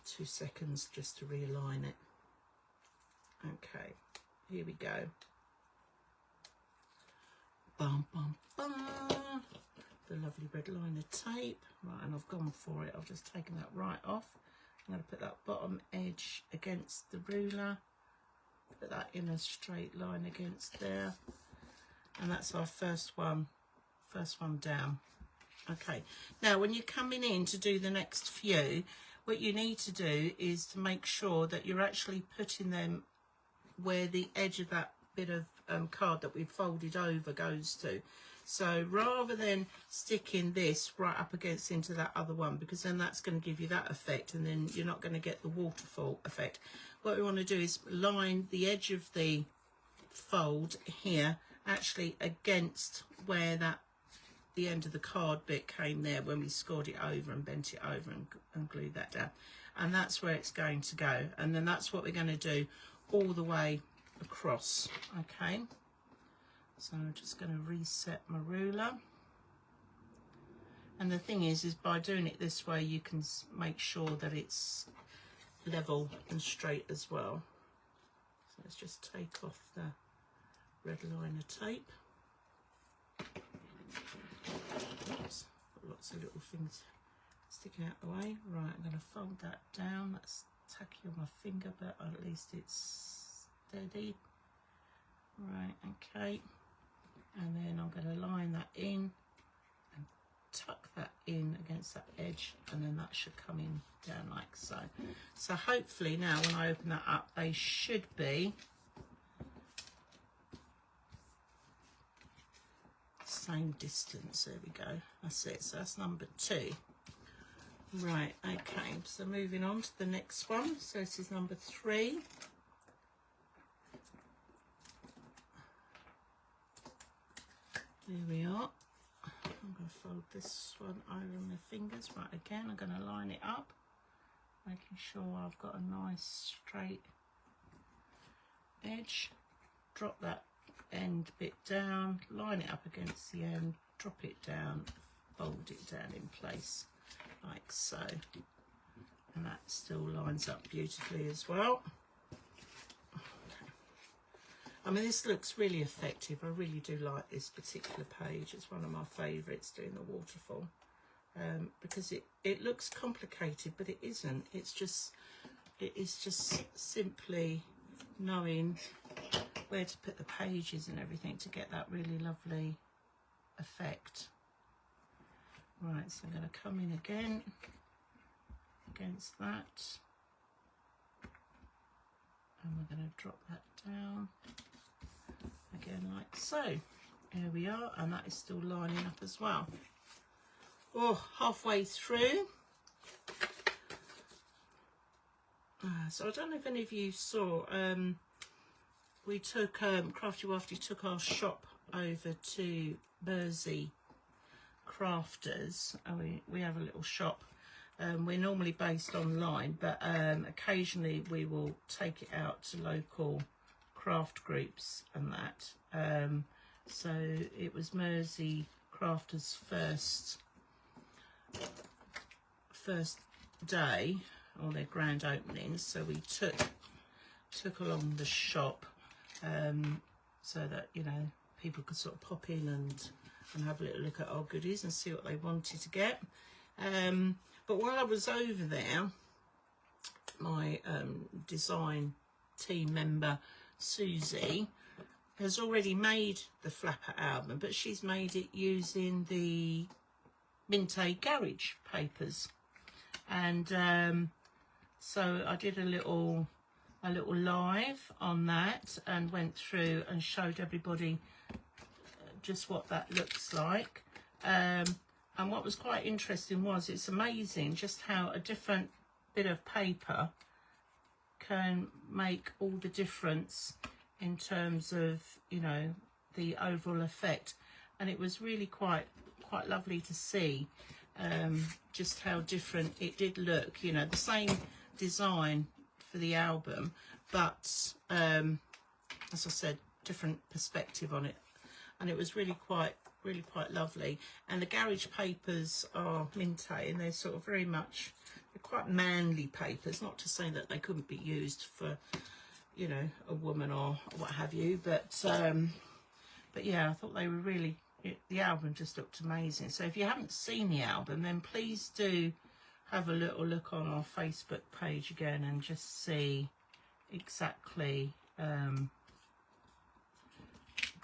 2 seconds just to realign it. Okay, here we go. Bum, bum, bum. The lovely red liner tape. Right, and I've gone for it. I've just taken that right off. I'm going to put that bottom edge against the ruler, put that in a straight line against there, and that's our first one down. Okay, now when you're coming in to do the next few, what you need to do is to make sure that you're actually putting them where the edge of that bit of card that we've folded over goes to. So rather than sticking this right up against into that other one, because then that's going to give you that effect and then you're not going to get the waterfall effect. What we want to do is line the edge of the fold here actually against where that the end of the card bit came there when we scored it over and bent it over and glued that down. And that's where it's going to go. And then that's what we're going to do all the way across. Okay. So I'm just going to reset my ruler. And the thing is by doing it this way, you can make sure that it's level and straight as well. So let's just take off the red liner tape. Oops, got lots of little things sticking out the way. Right, I'm going to fold that down. That's tacky on my finger, but at least it's steady. Right, okay. And then I'm going to line that in and tuck that in against that edge, and then that should come in down like so. So hopefully now when I open that up, they should be same distance. There we go. That's it. So that's number 2. Right, okay. So moving on to the next one. So this is number 3. There we are. I'm going to fold this one over my fingers. Right, again, I'm going to line it up, making sure I've got a nice straight edge. Drop that end bit down, line it up against the end, drop it down, fold it down in place like so. And that still lines up beautifully as well. I mean, this looks really effective. I really do like this particular page. It's one of my favourites, doing the waterfall, because it looks complicated, but it isn't. It is just simply knowing where to put the pages and everything to get that really lovely effect. Right, so I'm going to come in again against that, and we're going to drop that down again like so. There we are, and that is still lining up as well. Oh, halfway through. So I don't know if any of you saw, we took, Craftywafty took our shop over to Mersey Crafters. We have a little shop. We're normally based online, but occasionally we will take it out to local craft groups and that. So it was Mersey Crafters' first day, or their grand openings, so we took along the shop, so that, you know, people could sort of pop in and have a little look at our goodies and see what they wanted to get. But while I was over there, my design team member Susie has already made the flapper album, but she's made it using the Minte Garage papers. And so I did a little live on that and went through and showed everybody just what that looks like. And what was quite interesting was, it's amazing just how a different bit of paper can make all the difference in terms of, you know, the overall effect. And it was really quite lovely to see just how different it did look. You know, the same design for the album, but as I said, different perspective on it, and it was really quite lovely. And the garage papers are Minte, and they're sort of very much, they're quite manly papers, not to say that they couldn't be used for, you know, a woman or what have you, but yeah, I thought they were really, the album just looked amazing. So if you haven't seen the album, then please do have a little look on our Facebook page again and just see exactly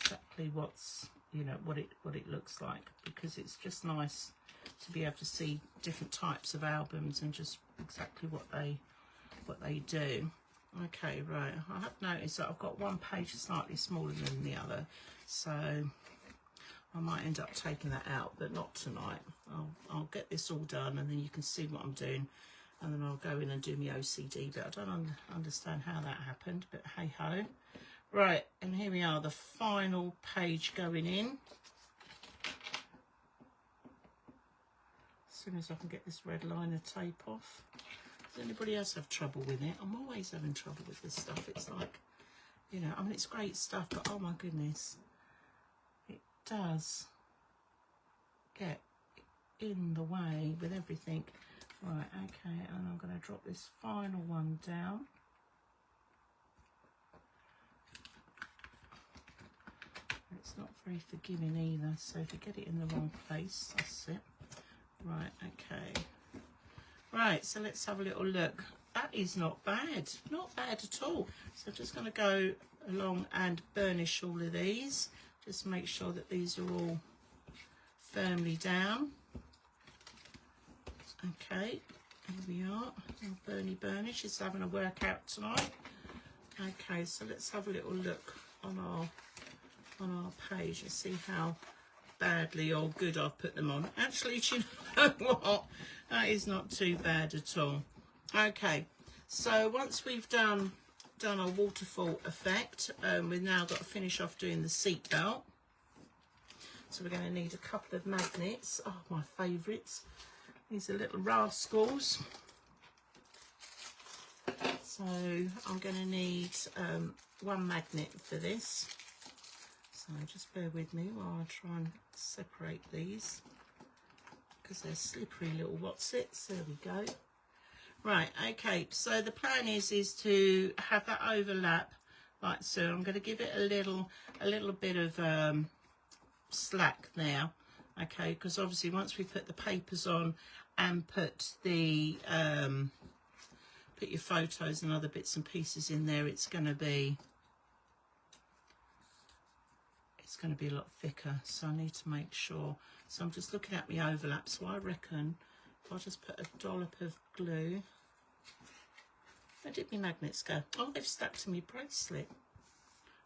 exactly what's, you know, what it looks like, because it's just nice to be able to see different types of albums and just exactly what they do. Okay, right, I have noticed that I've got one page slightly smaller than the other, so I might end up taking that out, but not tonight. I'll get this all done, and then you can see what I'm doing, and then I'll go in and do my OCD, but I don't understand how that happened, but hey ho. Right, and here we are, the final page going in. As soon as I can get this red liner tape off. Does anybody else have trouble with it? I'm always having trouble with this stuff. It's like, you know, I mean, it's great stuff, but oh my goodness, it does get in the way with everything. Right, okay, and I'm going to drop this final one down. It's not very forgiving either, so if you get it in the wrong place, that's it. Right, okay. Right, so let's have a little look. That is not bad at all. So I'm just going to go along and burnish all of these. Just make sure that these are all firmly down. Okay, here we are. Burnish is having a workout tonight. Okay, so let's have a little look on our page and see how badly or good I've put them on. Actually, do you know what? That is not too bad at all. Okay, so once we've done our waterfall effect, we've now got to finish off doing the seat belt. So we're going to need a couple of magnets. Oh, my favourites. These are little rascals. So I'm going to need one magnet for this. So just bear with me while I try and separate these, because they're slippery little whatsits. There we go. Right, okay, so the plan is to have that overlap like so. I'm going to give it a little bit of slack now, okay, because obviously once we put the papers on and put the put your photos and other bits and pieces in there, it's going to be a lot thicker, so I need to make sure. So I'm just looking at my overlap, so I reckon if I just put a dollop of glue. Where did my magnets go? Oh, they've stuck to my bracelet.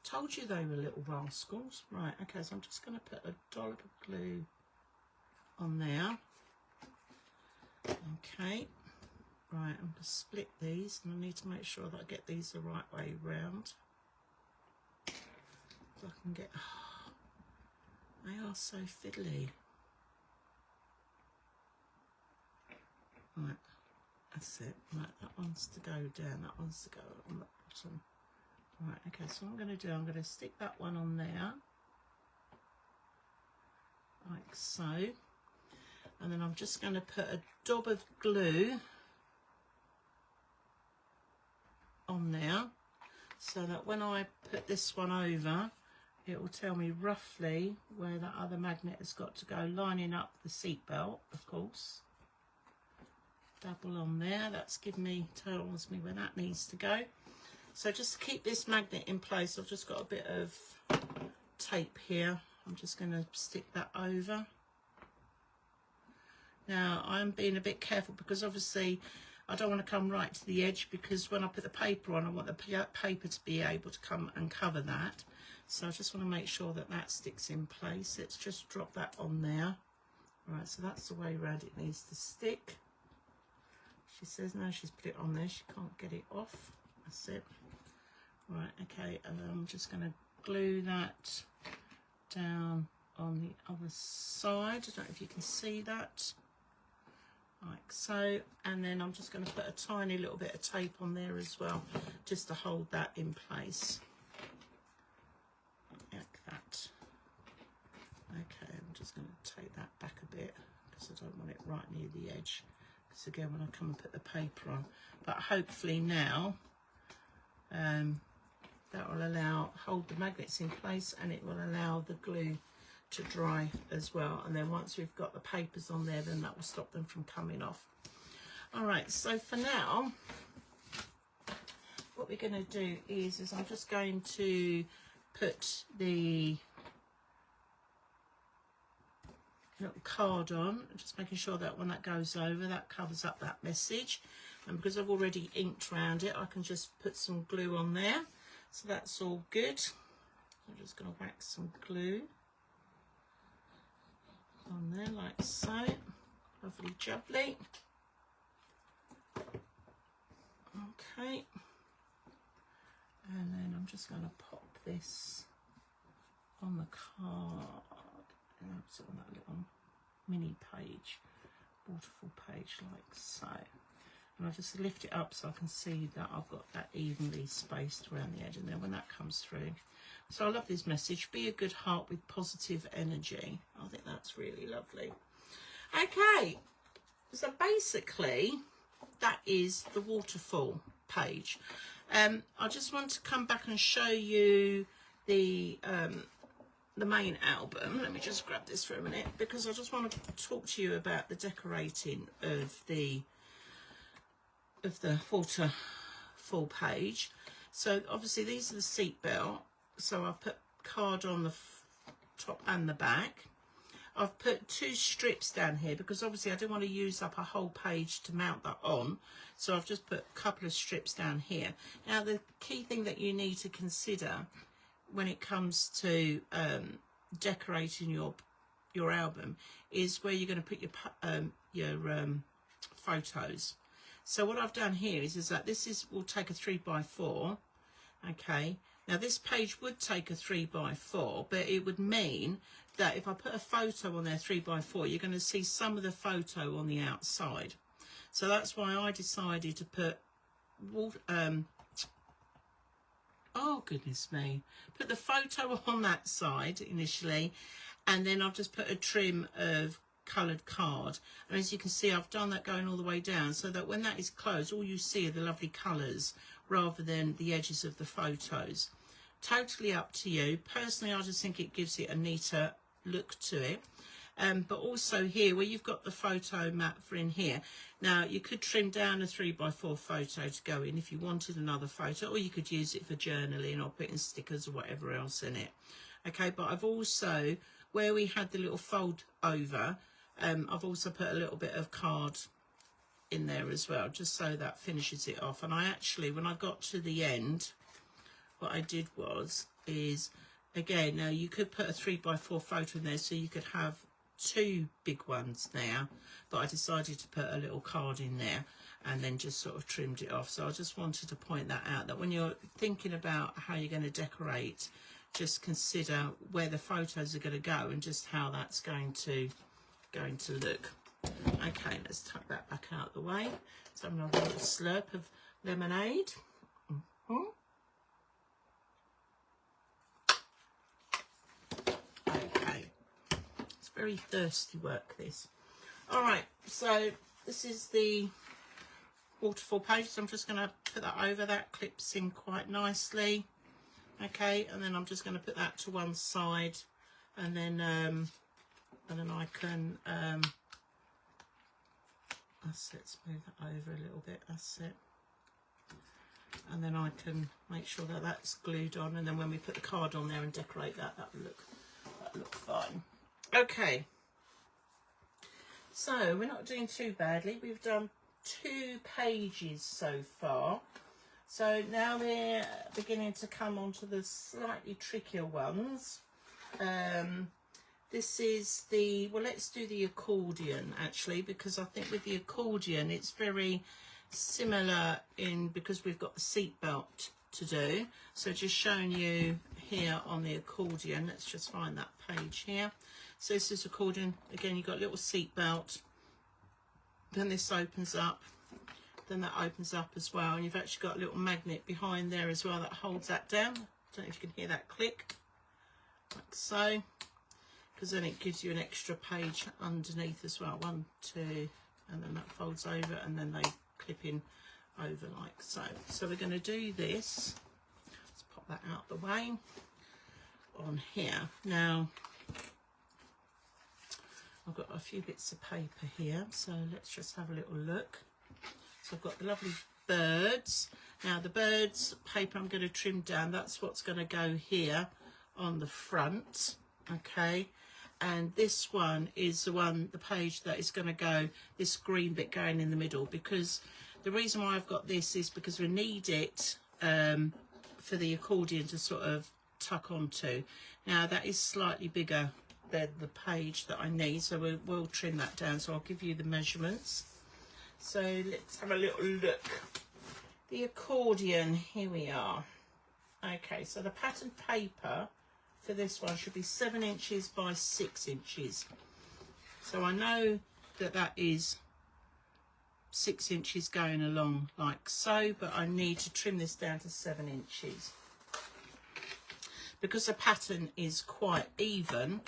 Told you they were little rascals. Right, okay, so I'm just going to put a dollop of glue on there. Okay, right, I'm going to split these, and I need to make sure that I get these the right way round. So I can get... They are so fiddly. Right, that's it. Right, that one's to go down, that one's to go on the bottom. Right, okay, so what I'm going to do, I'm going to stick that one on there, like so. And then I'm just going to put a dab of glue on there, so that when I put this one over, it will tell me roughly where that other magnet has got to go, lining up the seat belt, of course. Double on there, tells me where that needs to go. So just to keep this magnet in place, I've just got a bit of tape here. I'm just going to stick that over. Now I'm being a bit careful because obviously I don't want to come right to the edge, because when I put the paper on, I want the paper to be able to come and cover that. So I just want to make sure that that sticks in place. Let's just drop that on there. Right, so that's the way around it needs to stick. She says now she's put it on there, she can't get it off. That's it. Right, okay, and I'm just going to glue that down on the other side. I don't know if you can see that. Like so. And then I'm just going to put a tiny little bit of tape on there as well, just to hold that in place. Like that. Okay, I'm just going to take that back a bit because I don't want it right near the edge. Because again, when I come and put the paper on, but hopefully now that will hold the magnets in place, and it will allow the glue to dry as well. And then once we've got the papers on there, then that will stop them from coming off. All right, so for now, what we're going to do is I'm just going to put the little card on, just making sure that when that goes over, that covers up that message. And because I've already inked around it, I can just put some glue on there. So that's all good. I'm just going to wax some glue on there like so. Lovely jubbly. Okay. And then I'm just going to pop this on the card. And that's on that little mini page, waterfall page like so. And I'll just lift it up so I can see that I've got that evenly spaced around the edge, and then when that comes through. So I love this message, be a good heart with positive energy. I think that's really lovely. Okay, so basically that is the waterfall page. I just want to come back and show you the main album. Let me just grab this for a minute, because I just want to talk to you about the decorating of the waterfall page. So obviously these are the seat belt, so I've put card on the top and the back. I've put 2 strips down here because obviously I didn't want to use up a whole page to mount that on, so I've just put a couple of strips down here. Now the key thing that you need to consider when it comes to decorating your album is where you're going to put your photos. So what I've done here is that will take a 3x4. Okay, now this page would take a 3x4, but it would mean that if I put a photo on there 3x4, you're going to see some of the photo on the outside. So that's why I decided to put oh goodness me, put the photo on that side initially, and then I've just put a trim of coloured card. And as you can see, I've done that going all the way down, so that when that is closed, all you see are the lovely colours rather than the edges of the photos. Totally up to you. Personally, I just think it gives it a neater look to it. But also here, where you've got the photo map for in here, now you could trim down a 3x4 photo to go in if you wanted another photo, or you could use it for journaling or putting stickers or whatever else in it. Okay, but I've also, where we had the little fold over, I've also put a little bit of card in there as well, just so that finishes it off. And I actually, when I got to the end, what I did is again, now you could put a 3x4 photo in there, so you could have 2 big ones there, but I decided to put a little card in there and then just sort of trimmed it off. So I just wanted to point that out, that when you're thinking about how you're going to decorate, just consider where the photos are going to go and just how that's going to look. Okay, let's tuck that back out of the way. So I'm going to have a little slurp of lemonade. Okay, it's very thirsty work, this. All right, so this is the waterfall page. So I'm just going to put that over. That clips in quite nicely. Okay, and then I'm just going to put that to one side, and then I can that's it, smooth that over a little bit, that's it, and then I can make sure that that's glued on, and then when we put the card on there and decorate that, that'll look fine. Okay, so we're not doing too badly. We've done 2 pages so far. So now we're beginning to come on to the slightly trickier ones. This is the, well, let's do the accordion actually, because I think with the accordion it's very similar because we've got the seat belt to do. So just showing you here on the accordion, let's just find that page here. So this is accordion, again you've got a little seat belt, then this opens up, then that opens up as well, and you've actually got a little magnet behind there as well that holds that down. I don't know if you can hear that click, like so, because then it gives you an extra page underneath as well. 1, 2, and then that folds over, and then they clip in over like so. So we're going to do this. Let's pop that out the way on here. Now I've got a few bits of paper here, so let's just have a little look. So I've got the lovely birds. Now the birds paper I'm going to trim down. That's what's going to go here on the front. Okay, and this one is the page that is going to go, this green bit going in the middle, because the reason why I've got this is because we need it for the accordion to sort of tuck onto. Now that is slightly bigger than the page that I need, so we'll trim that down. So I'll give you the measurements. So let's have a little look. The accordion, here we are. Okay, so the pattern paper for this one should be 7 inches by 6 inches. So I know that that is 6 inches going along like so, but I need to trim this down to 7 inches. Because the pattern is quite even,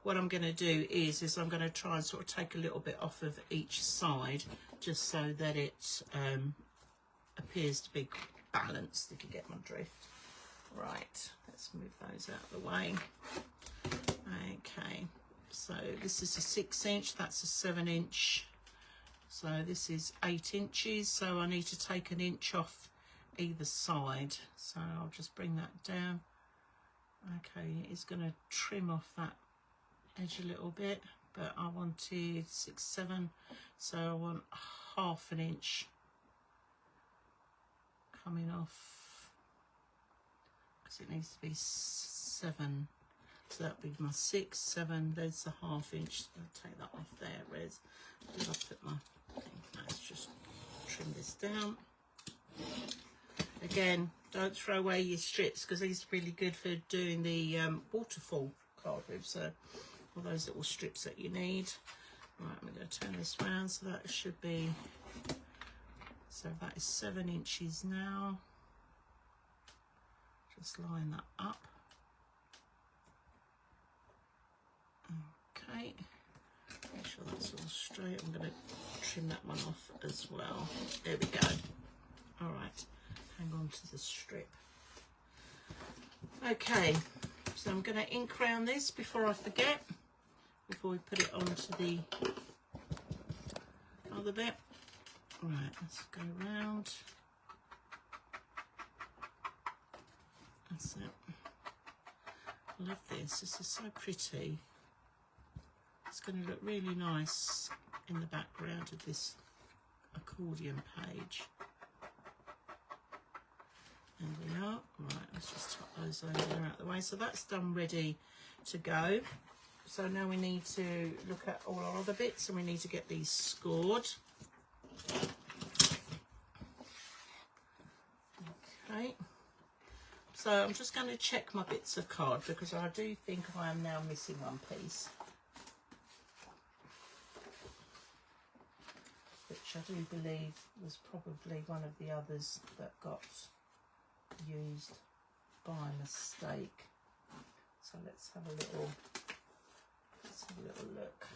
what I'm going to do is I'm going to try and sort of take a little bit off of each side, just so that it appears to be balanced, if you get my drift. Right, let's move those out of the way. Okay, so this is a 6 inch, that's a 7 inch. So this is 8 inches, so I need to take 1 inch off either side. So I'll just bring that down. Okay, it's going to trim off that edge a little bit, but I wanted 6, 7, so I want 1/2 inch coming off, because it needs to be 7, so that'll be my 6, 7, there's the 1/2 inch. I'll take that off there. Where's, did I put my thing? Let's just trim this down. Again, don't throw away your strips, because these are really good for doing the waterfall card with, so all those little strips that you need. Right, I'm going to turn this round, so that should be, so that is 7 inches now. Just line that up. Okay, make sure that's all straight. I'm going to trim that one off as well. There we go. All right, hang on to the strip. Okay, so I'm going to ink round this before I forget, before we put it onto the other bit. Right, let's go round. That's it. I love this. This is so pretty. It's going to look really nice in the background of this accordion page. There we are. Right, let's just tuck those over out of the way. So that's done, ready to go. So now we need to look at all our other bits, and we need to get these scored. Okay. So I'm just going to check my bits of card, because I do think I am now missing one piece, which I do believe was probably one of the others that got used by mistake. So let's have a little look.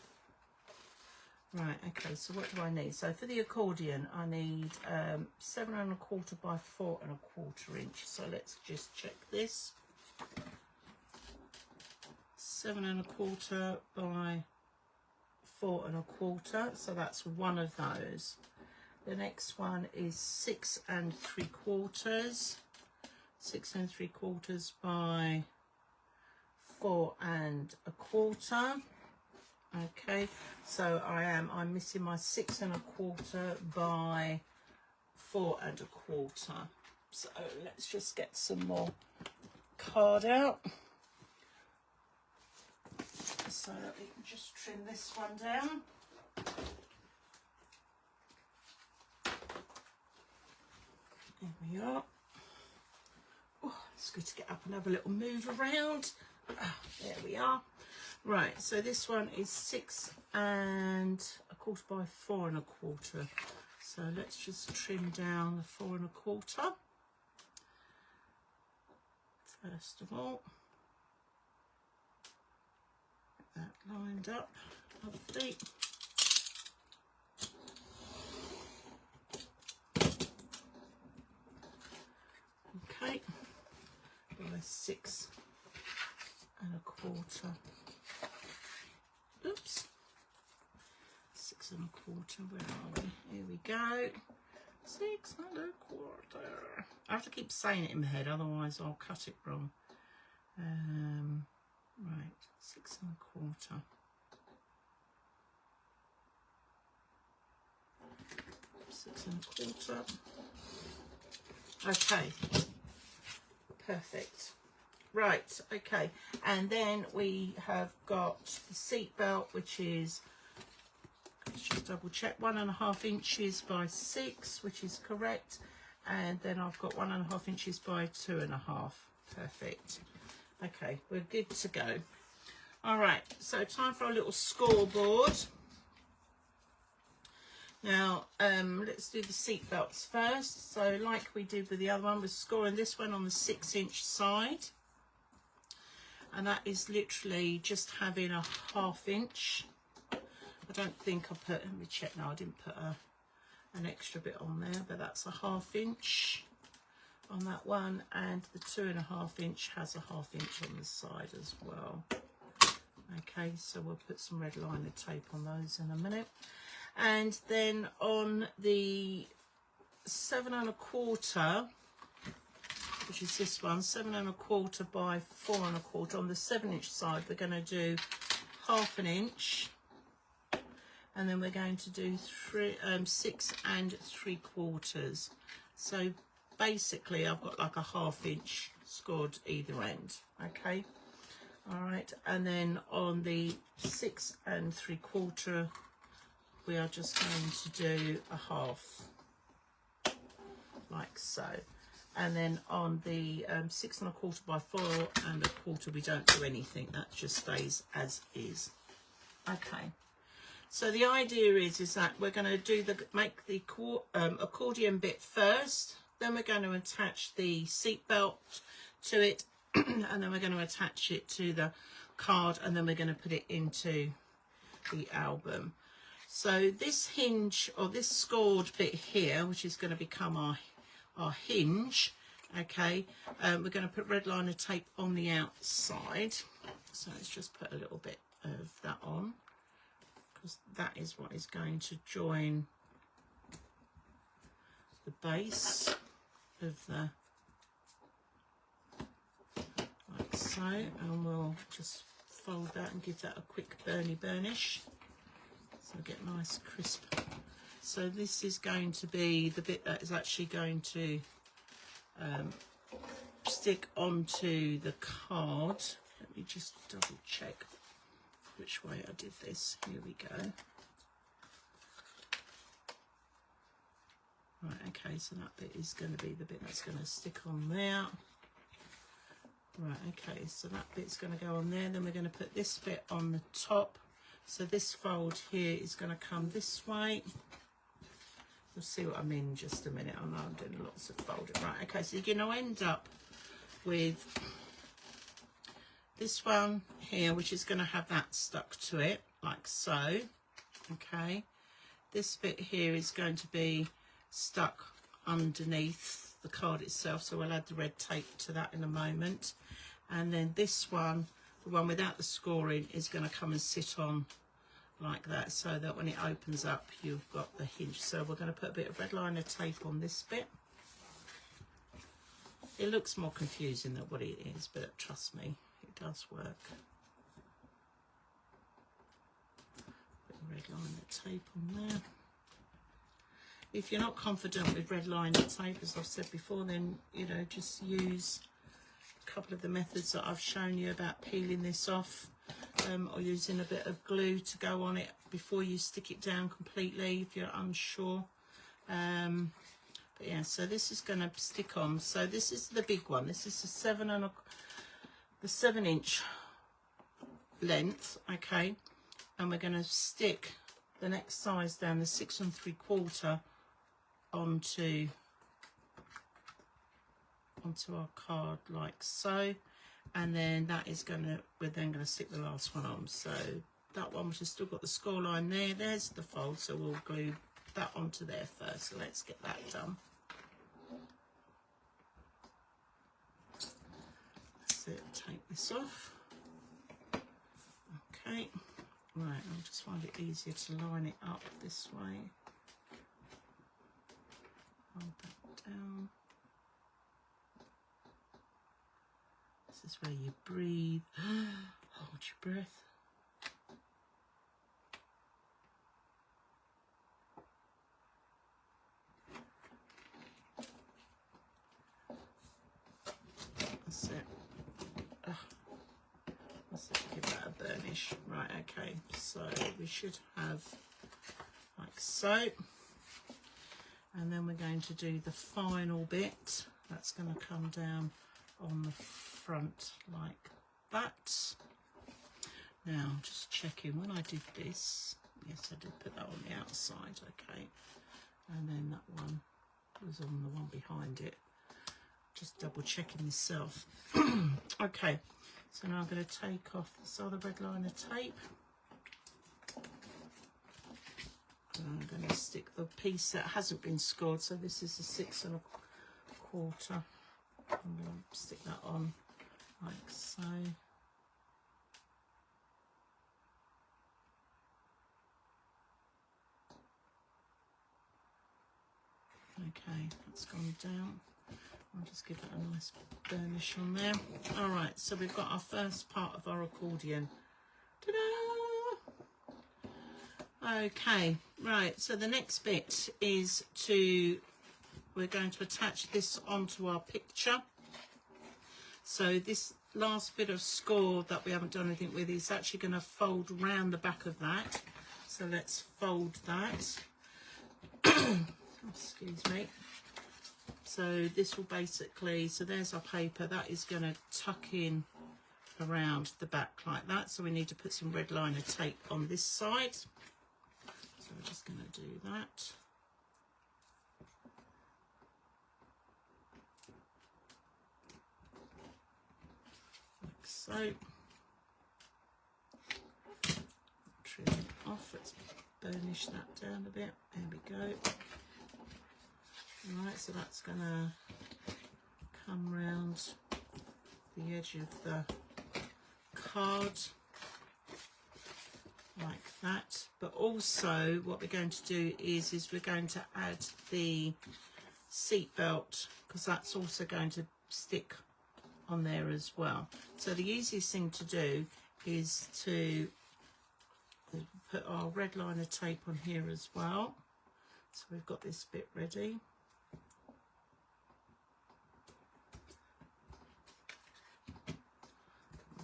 Right, okay, so what do I need? So for the accordion, I need 7 1/4 by 4 1/4 inch. So let's just check this. 7 1/4 by 4 1/4. So that's one of those. The next one is 6 3/4. 6 3/4 by 4 1/4. Okay, so I'm missing my 6 1/4 by 4 1/4. So let's just get some more card out so that we can just trim this one down. There we are. Oh, it's good to get up and have a little move around. There we are. Right, so this one is 6 1/4 by 4 1/4. So let's just trim down the 4 1/4 first of all. Get that lined up lovely. Okay, by 6 1/4. Oops, 6 1/4. Where are we? Here we go. 6 1/4. I have to keep saying it in my head, otherwise I'll cut it wrong. Right, 6 1/4. 6 1/4. Okay, perfect. Right, okay, and then we have got the seat belt, which is, let's just double check, 1 1/2 inches by 6, which is correct, and then I've got 1 1/2 inches by 2 1/2. Perfect. Okay, we're good to go. All right, so time for a little scoreboard. Now, let's do the seat belts first. So like we did with the other one, we're scoring this one on the 6-inch side. And that is literally just having a 1/2 inch. I don't think I put, let me check now, I didn't put an extra bit on there, but that's a 1/2 inch on that one. And the 2 1/2 inch has a 1/2 inch on the side as well. Okay, so we'll put some red liner tape on those in a minute. And then on the 7 1/4, which is this one, 7 1/4 by 4 1/4, on the 7-inch side, we're going to do 1/2 inch, and then we're going to do 6 3/4. So basically, I've got like a 1/2 inch scored either end. Okay, all right, and then on the 6 3/4. We are just going to do a 1/2, like so. And then on the 6 1/4 by 4 1/4, we don't do anything. That just stays as is. Okay. So the idea is that we're going to make the accordion bit first. Then we're going to attach the seat belt to it, and then we're going to attach it to the card, and then we're going to put it into the album. So this hinge, or this scored bit here, which is going to become our hinge, okay, we're going to put red liner tape on the outside. So let's just put a little bit of that on, because that is what is going to join the base of the, like so, and we'll just fold that and give that a quick burnish. So get nice crisp. So this is going to be the bit that is actually going to stick onto the card. Let me just double check which way I did this. Here we go. Right, okay, so that bit is going to be the bit that's going to stick on there. Right, okay, so that bit's going to go on there. Then we're going to put this bit on the top. So this fold here is going to come this way. You'll see what I mean in just a minute. I know I'm doing lots of folding. Right, okay, so you're going to end up with this one here, which is going to have that stuck to it, like so. Okay, this bit here is going to be stuck underneath the card itself, so we'll add the red tape to that in a moment. And then this one, the one without the scoring, is going to come and sit on like that, so that when it opens up you've got the hinge. So we're going to put a bit of red liner tape on this bit. It looks more confusing than what it is, but trust me, it does work. Bit of red liner tape on there. If you're not confident with red liner tape, as I've said before, then, you know, just use a couple of the methods that I've shown you about peeling this off, or using a bit of glue to go on it before you stick it down completely if you're unsure. But yeah, so this is going to stick on. So this is the big one. This is the 7-inch length, okay, and we're going to stick the next size down, the 6 3/4, onto our card like so, and then that is we're then going to stick the last one on. So that one, which has still got the score line there, there's the fold, so we'll glue that onto there first. So let's get that done. That's it, take this off. Okay, right, I'll just find it easier to line it up this way. Hold that down. This is where you breathe. Hold your breath. That's it. Let's give that a burnish. Right, okay, so we should have like so. And then we're going to do the final bit. That's going to come down on the front like that. Now, just checking, when I did this, yes, I did put that on the outside, okay. And then that one was on the one behind it. Just double checking myself. Okay, so now I'm going to take off this other red liner tape. And I'm going to stick the piece that hasn't been scored, so this is a 6 1/4. I'm going to stick that on like so. Okay, that's gone down. I'll just give it a nice burnish on there. All right, so we've got our first part of our accordion. Ta-da! Okay, right, so the next bit is we're going to attach this onto our picture. So this last bit of score that we haven't done anything with is actually going to fold around the back of that. So let's fold that. Excuse me. So this will basically, so there's our paper, that is going to tuck in around the back like that. So we need to put some red liner tape on this side. So we're just going to do that. Like so. Trim it off, let's burnish that down a bit. There we go. Right, so that's going to come round the edge of the card like that. But also what we're going to do is we're going to add the seat belt, because that's also going to stick on there as well. So the easiest thing to do is to put our red liner tape on here as well. So we've got this bit ready.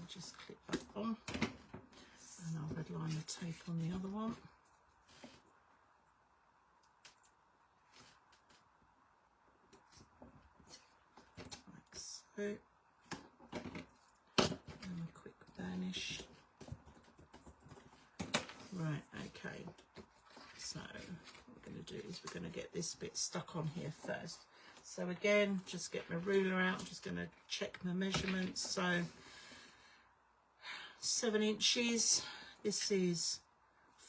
Just clip that on, and our red liner tape on the other one. Like so. And a quick burnish. Right, okay. So what we're going to do is we're going to get this bit stuck on here first. So again, just get my ruler out. I'm just going to check my measurements. So 7 inches, this is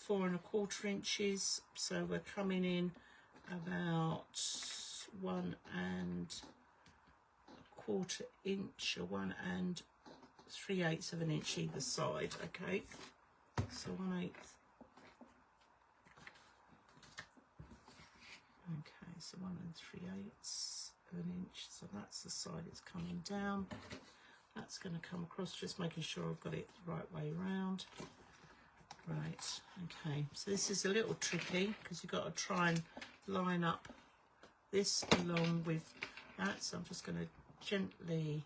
4 1/4 inches, so we're coming in about 1 1/4 inch, or 1 3/8 of an inch either side. Okay, so 1/8. Okay, so 1 3/8 of an inch, so that's the side it's coming down. That's going to come across, just making sure I've got it the right way around. Right, okay, so this is a little tricky because you've got to try and line up this along with that. So I'm just going to gently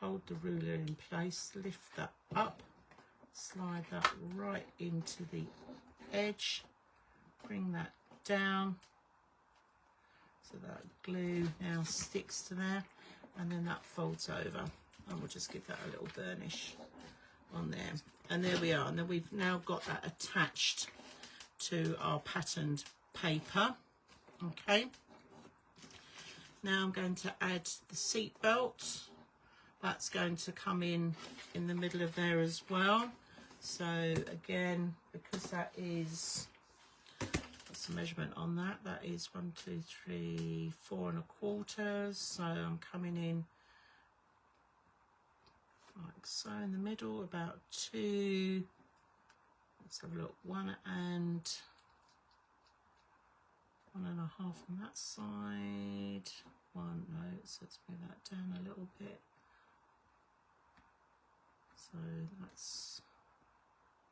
hold the ruler in place, lift that up, slide that right into the edge, bring that down so that glue now sticks to there, and then that folds over, and we'll just give that a little burnish on there. And there we are, and then we've now got that attached to our patterned paper. Okay, now I'm going to add the seat belt. That's going to come in the middle of there as well. So again, because that is, what's the measurement on that? That is 1 2 3 4 1/4. So I'm coming in like so in the middle, about 2, let's have a look, 1 1.5 on that side. 1, no, so let's move that down a little bit. So that's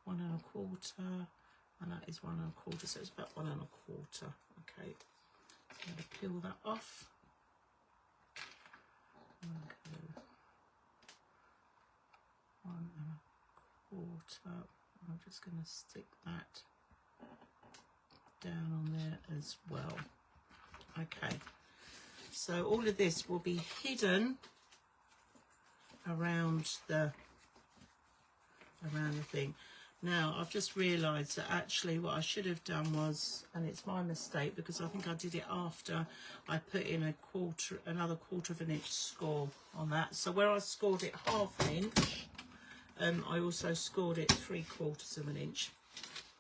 1 1/4, and that is 1 1/4, so it's about 1 1/4. Okay, so I'm going to peel that off. Okay. 1 1/4. I'm just going to stick that down on there as well. Okay, so all of this will be hidden around the thing. Now I've just realized that actually what I should have done was, and it's my mistake because I think I did it after I put in another 1/4 of an inch score on that. So where I scored it 1/2 inch, I also scored it 3/4 of an inch.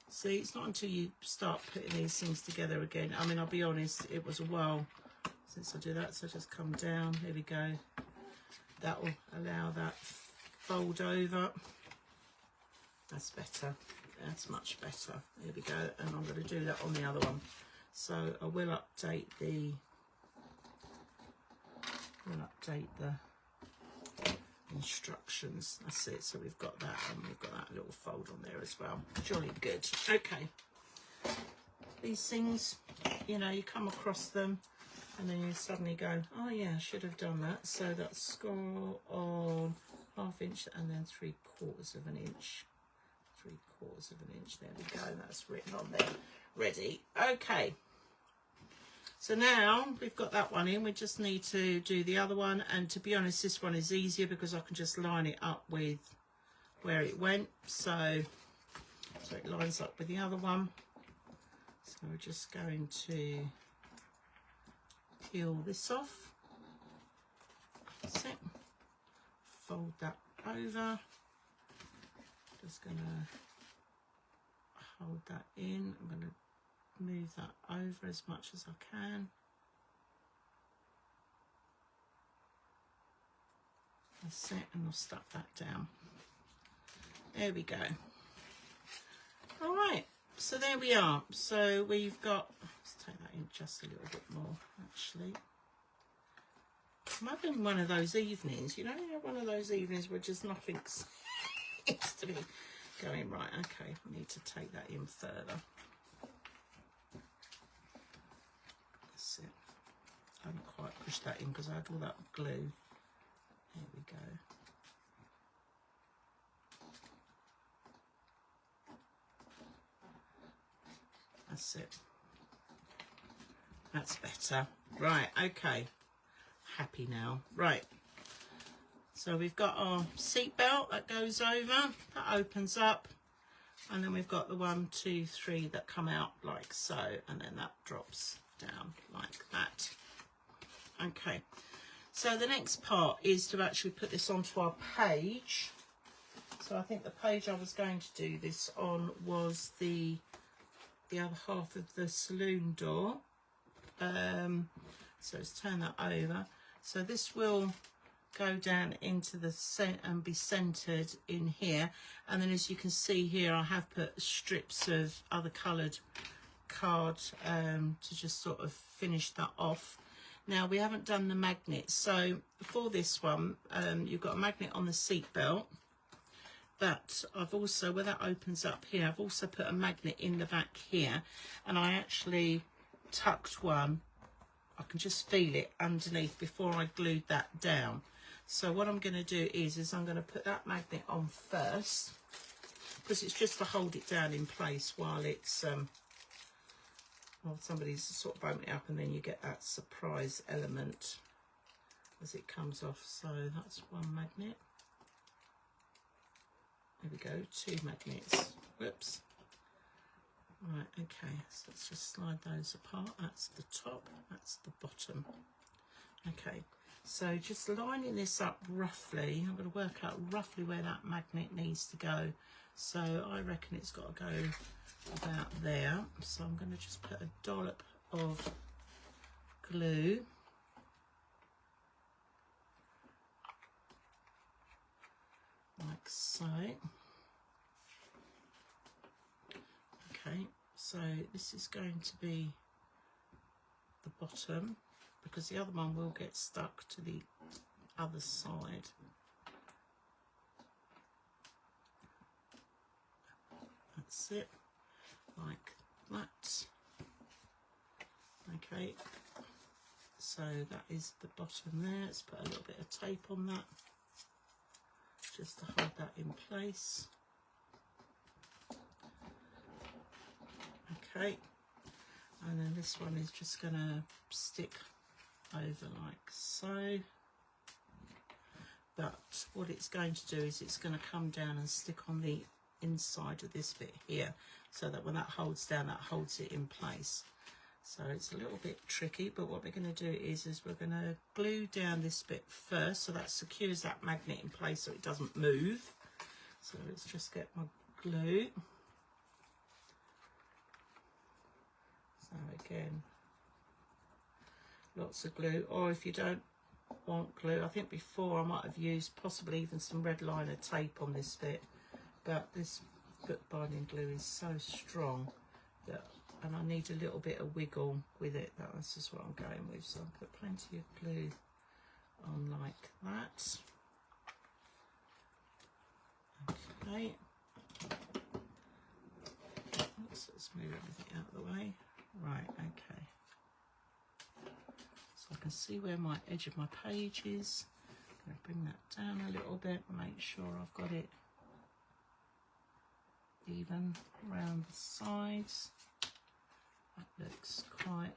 See, it's not until you start putting these things together again. I mean, I'll be honest, it was a while since I do that, so just come down. Here we go. That will allow that fold over. That's better. That's much better. Here we go. And I'm going to do that on the other one. So I will update the instructions. That's it. So we've got that, and we've got that little fold on there as well. Jolly good. Okay. These things, you know, you come across them and then you suddenly go, oh yeah, I should have done that. So that's score on 1/2 inch and then 3/4 of an inch. 3/4 of an inch. There we go. That's written on there. Ready. Okay. So now we've got that one in. We just need to do the other one. And to be honest, this one is easier because I can just line it up with where it went. So it lines up with the other one. So we're just going to peel this off. That's it. Fold that over. Just going to hold that in. I'm going to move that over as much as I can. That's it, and I'll stuck that down. There we go. All right, so there we are. So we've got, let's take that in just a little bit more actually. I'm having one of those evenings, you know, one of those evenings where just nothing seems to be going right. Okay, we need to take that in further. That's it. I haven't quite pushed that in because I had all that glue. There we go. That's it. That's better. Right, okay. Happy now. Right. So we've got our seat belt that goes over, that opens up, and then we've got the 1 2 3 that come out like so, and then that drops down like that. Okay, so the next part is to actually put this onto our page. So I think the page I was going to do this on was the other half of the saloon door. So let's turn that over. So this will go down into the and be centered in here, and then as you can see here, I have put strips of other colored card to just sort of finish that off. Now we haven't done the magnet, so for this one you've got a magnet on the seat belt, but I've also, where that opens up here, I've also put a magnet in the back here, and I actually tucked one, I can just feel it underneath before I glued that down. So what I'm going to do is I'm going to put that magnet on first, because it's just to hold it down in place while it's well, somebody's sort of opening it up, and then you get that surprise element as it comes off. So that's one magnet. There we go, 2 magnets. Whoops. Right, okay, so let's just slide those apart. That's the top, that's the bottom. Okay, so just lining this up roughly, I'm going to work out roughly where that magnet needs to go. So I reckon it's got to go about there. So I'm going to just put a dollop of glue. Like so. Okay, so this is going to be the bottom, because the other one will get stuck to the other side. That's it, like that. Okay, so that is the bottom there. Let's put a little bit of tape on that, just to hold that in place. Okay, and then this one is just going to stick over like so. But what it's going to do is it's going to come down and stick on the inside of this bit here, so that when that holds down, that holds it in place. So it's a little bit tricky, but what we're going to do is we're going to glue down this bit first, so that secures that magnet in place so it doesn't move. So let's just get my glue. So again, lots of glue, or if you don't want glue, I think before I might have used possibly even some red liner tape on this bit, but this bookbinding glue is so strong that, and I need a little bit of wiggle with it. That's just what I'm going with. So I'll put plenty of glue on like that. Okay. Let's move everything out of the way. Right, okay. So I can see where my edge of my page is. I'm going to bring that down a little bit, make sure I've got it even around the sides. That looks quite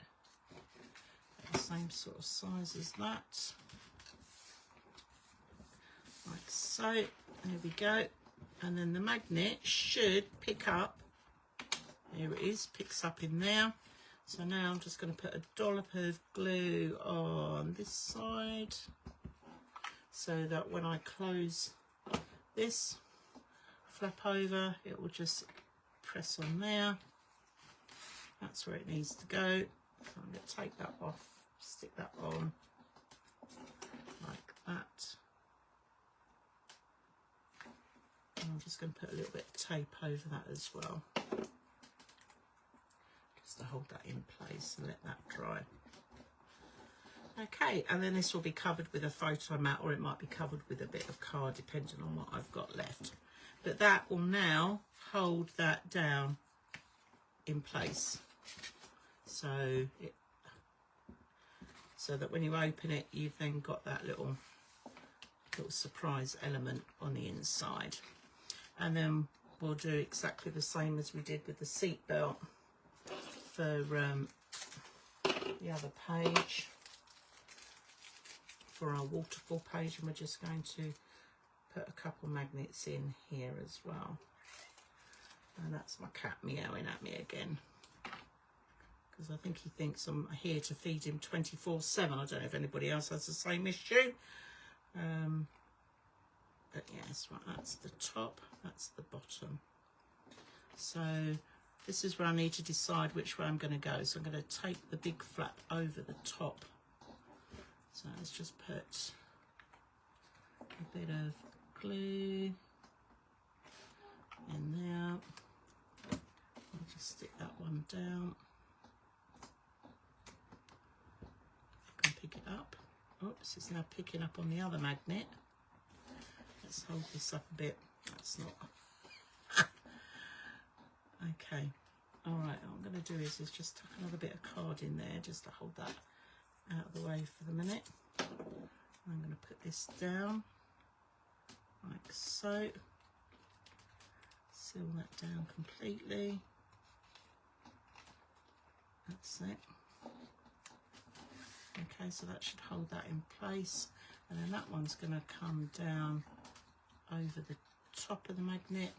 the same sort of size as that. Like so. There we go. And then the magnet should pick up. Here it is, picks up in there. So now I'm just going to put a dollop of glue on this side, so that when I close this, flap over, it will just press on there. That's where it needs to go. So I'm going to take that off, stick that on like that. And I'm just going to put a little bit of tape over that as well, to hold that in place and let that dry. Okay, and then this will be covered with a photo mat, or it might be covered with a bit of card depending on what I've got left. But that will now hold that down in place, so that when you open it, you've then got that little surprise element on the inside. And then we'll do exactly the same as we did with the seat belt for the other page, for our waterfall page, and we're just going to put a couple magnets in here as well. And that's my cat meowing at me again, because I think he thinks I'm here to feed him 24/7. I don't know if anybody else has the same issue. But yes, right, that's the top, that's the bottom. So this is where I need to decide which way I'm going to go. So I'm going to take the big flap over the top. So let's just put a bit of glue in there. I'll just stick that one down. I can pick it up. Oops, it's now picking up on the other magnet. Let's hold this up a bit. That's not. Okay. All right. What I'm going to do is just tuck another bit of card in there just to hold that out of the way for the minute. I'm going to put this down like so. Seal that down completely. That's it. Okay, so that should hold that in place, and then that one's going to come down over the top of the magnet.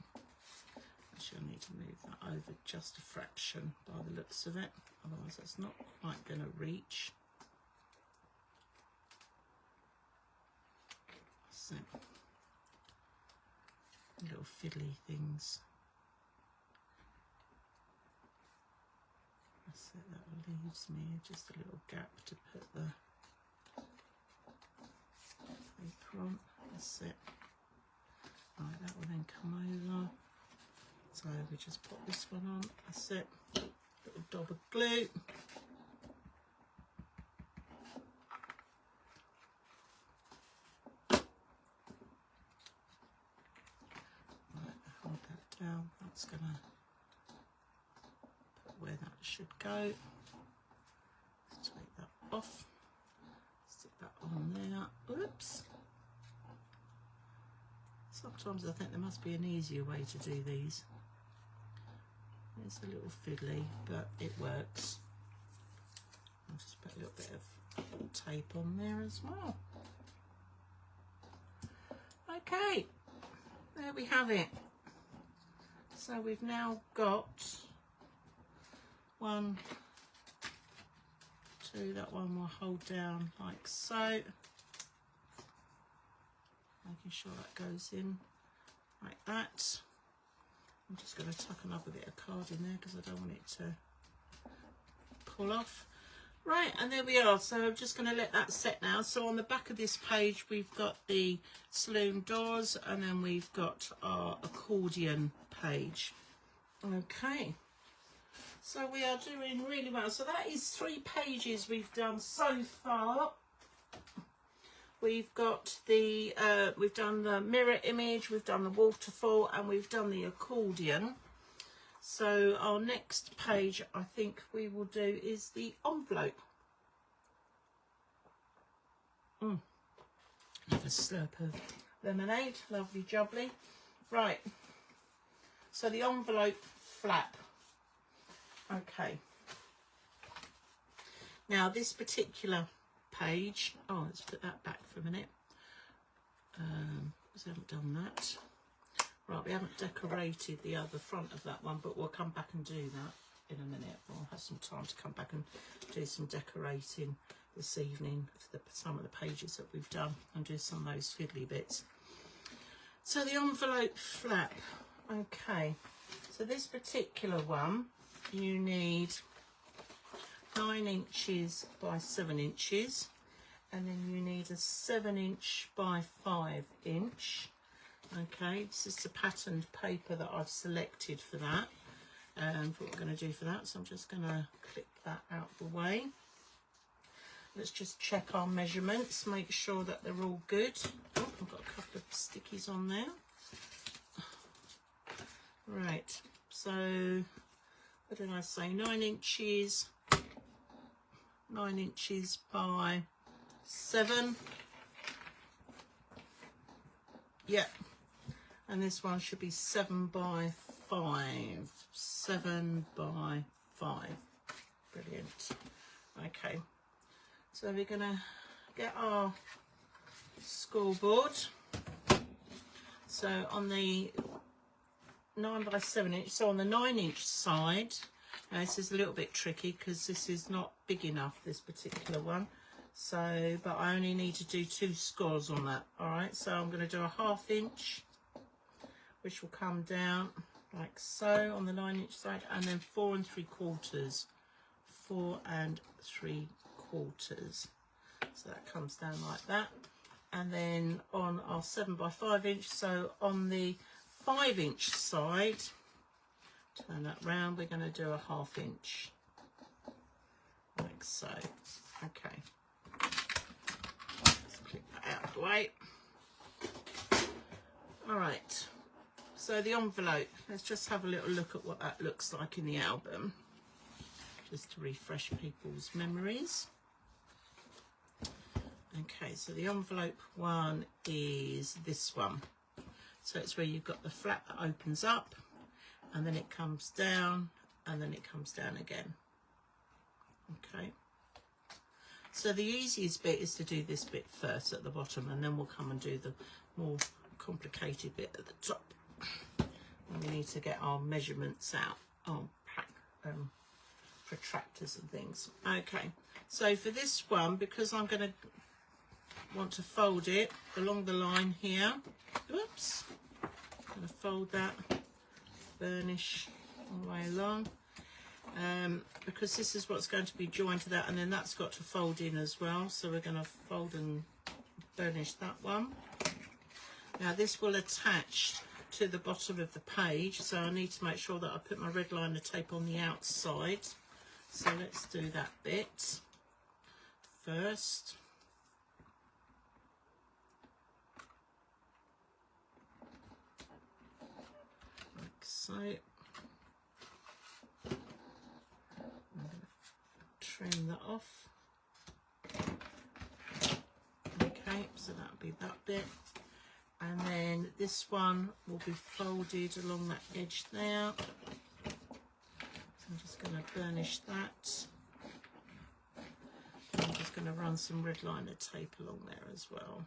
Actually, I need to move that over just a fraction by the looks of it, otherwise that's not quite going to reach. So, little fiddly things. So that leaves me just a little gap to put the paper on. That's it. Right, that will then come over. So we just put this one on. That's it. Little dab of glue. Right, hold that down. That's gonna where that should go. Let's take that off, stick that on there. Oops. Sometimes I think there must be an easier way to do these. It's a little fiddly, but it works. I'll just put a little bit of tape on there as well. Okay, there we have it. So we've now got 1, 2, that one will hold down like so. Making sure that goes in like that. I'm just going to tuck another bit of card in there because I don't want it to pull off. Right, and there we are. So I'm just going to let that set now. So on the back of this page we've got the saloon doors, and then we've got our accordion page. Okay. So we are doing really well. So that is 3 pages we've done so far. We've got the we've done the mirror image, we've done the waterfall, and we've done the accordion. So our next page I think we will do is the envelope. Have a slurp of lemonade, lovely jubbly. Right. So the envelope flap. Okay, now this particular page, oh, let's put that back for a minute, because I haven't done that. Right, we haven't decorated the other front of that one, but we'll come back and do that in a minute. We'll have some time to come back and do some decorating this evening for some of the pages that we've done, and do some of those fiddly bits. So the envelope flap, okay, so this particular one, you need 9 inches by 7 inches, and then you need a 7 inch by 5 inch. Okay, this is the patterned paper that I've selected for that, for what we're going to do for that. So I'm just going to clip that out the way. Let's just check our measurements, make sure that they're all good. Oh, I've got a couple of stickies on there. Right, so what did I say? 9 inches, 9 inches by 7. Yep. And this one should be 7 by 5. 7 by 5. Brilliant. Okay. So we're going to get our scoreboard. So on the 9 by 7 inch, so on the 9 inch side, now this is a little bit tricky because this is not big enough, this particular one. So, but I only need to do 2 scores on that. All right, so I'm going to do a 1/2 inch, which will come down like so on the 9-inch side, and then 4 3/4, 4 3/4. So that comes down like that. And then on our 7 by 5 inch, so on the 5-inch side, turn that round, we're going to do a 1/2 inch, like so. Okay, let's click that out of the way. All right, so the envelope, let's just have a little look at what that looks like in the album, just to refresh people's memories. Okay, so the envelope one is this one. So it's where you've got the flap that opens up, and then it comes down, and then it comes down again. Okay. So the easiest bit is to do this bit first at the bottom, and then we'll come and do the more complicated bit at the top. And we need to get our measurements out, our protractors and things. Okay, so for this one, because I'm going to want to fold it along the line here, whoops, I'm going to fold that, burnish all the way along, because this is what's going to be joined to that, and then that's got to fold in as well, so we're going to fold and burnish that one. Now this will attach to the bottom of the page, so I need to make sure that I put my red liner tape on the outside, so let's do that bit first. So I'm going to trim that off. Okay, so that'll be that bit, and then this one will be folded along that edge there. So I'm just going to burnish that. And I'm just going to run some red liner tape along there as well,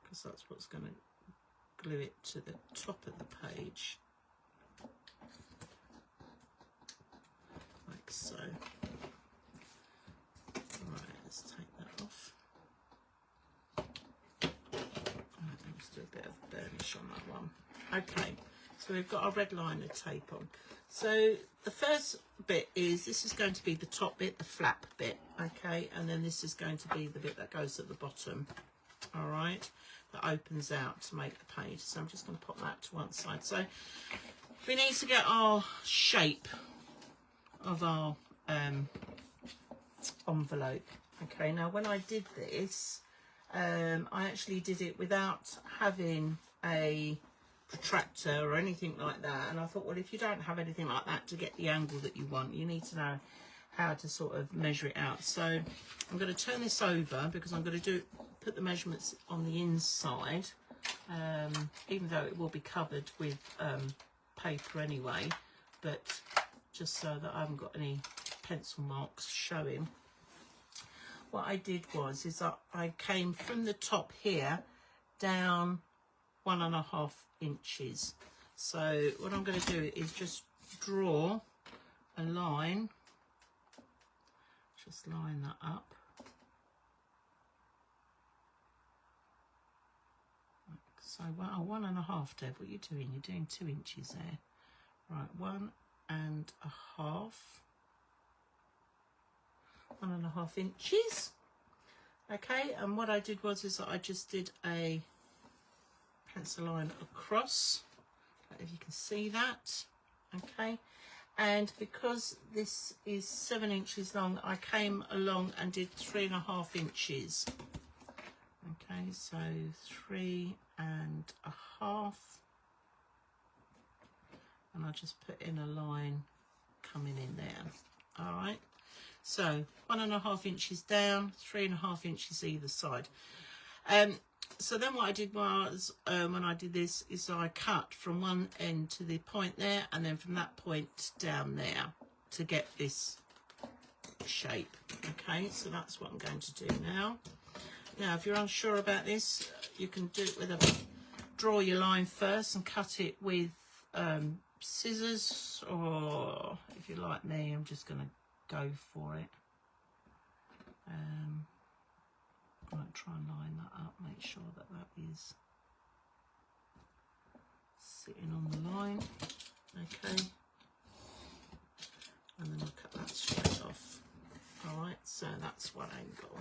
because that's what's going to glue it to the top of the page, like so. Right, let's take that off. Right, let's do a bit of burnish on that one. Okay, so we've got our red liner tape on. So the first bit is, this is going to be the top bit, the flap bit, okay, and then this is going to be the bit that goes at the bottom, all right, that opens out to make the page. So I'm just going to pop that to one side. So we need to get our shape of our envelope. Okay, now when I did this, I actually did it without having a protractor or anything like that, and I thought, well, if you don't have anything like that to get the angle that you want, you need to know how to sort of measure it out. So I'm going to turn this over, because I'm going to put the measurements on the inside, even though it will be covered with paper anyway, but just so that I haven't got any pencil marks showing. What I did was I came from the top here down 1.5 inches. So what I'm going to do is just draw a line, just line that up. So 1.5, Deb, what are you doing? You're doing 2 inches there. Right, 1.5. 1.5 inches. Okay, and what I did was that I just did a pencil line across. I don't know if you can see that. Okay, and because this is 7 inches long, I came along and did 3.5 inches. Okay, so 3.5, and I'll just put in a line coming in there. All right, so 1.5 inches down, 3.5 inches either side. So then what I did was, when I did this, is I cut from one end to the point there, and then from that point down there to get this shape. Okay, so that's what I'm going to do now. Now, if you're unsure about this, you can do it with draw your line first and cut it with scissors, or if you're like me, I'm just going to go for it. I might try and line that up, make sure that that is sitting on the line. Okay, and then I'll cut that straight off. All right, so that's one angle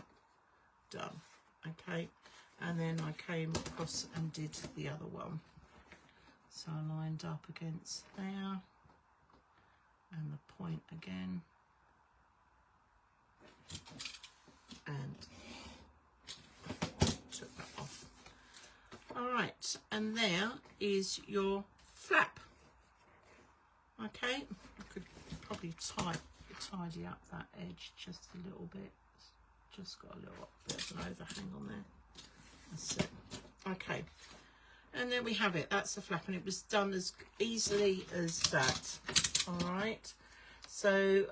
done. Okay, and then I came across and did the other one. So I lined up against there, and the point again, and took that off. All right, and there is your flap. Okay, I could probably tidy up that edge just a little bit. It's just got a little bit of an overhang on there. That's it. Okay, and there we have it. That's the flap, and it was done as easily as that. All right, so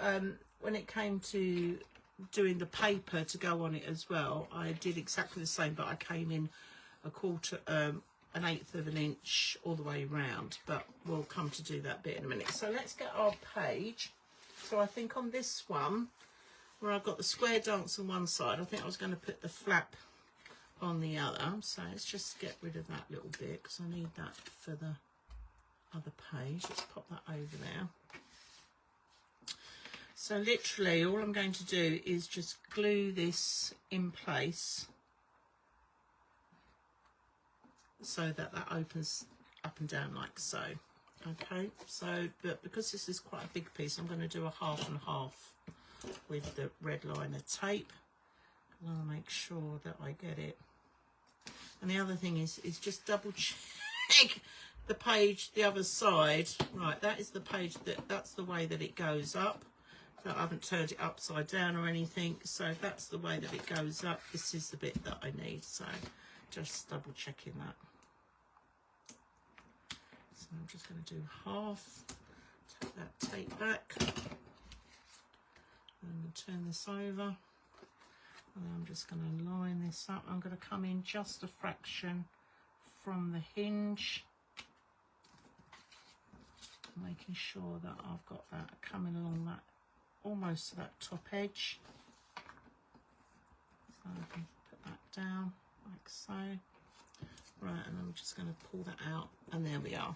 when it came to doing the paper to go on it as well, I did exactly the same, but I came in a quarter, an 1/8 of an inch all the way round, but we'll come to do that bit in a minute. So let's get our page. So I think on this one, where I've got the square dance on one side, I think I was going to put the flap on the other. So let's just get rid of that little bit, because I need that for the other page. Let's pop that over there. So literally all I'm going to do is just glue this in place so that that opens up and down like so. Okay, so but because this is quite a big piece, I'm going to do a 1/2 and 1/2 with the red liner tape. And I'll make sure that I get it. And the other thing is just double check the page the other side. Right, that is the page that's the way that it goes up. So I haven't turned it upside down or anything, so that's the way that it goes up. This is the bit that I need, so just double checking that. So I'm just going to do 1/2, take that tape back, and turn this over, and I'm just going to line this up. I'm going to come in just a fraction from the hinge, making sure that I've got that coming along that almost to that top edge. So I can put that down like so. Right, and I'm just going to pull that out, and there we are.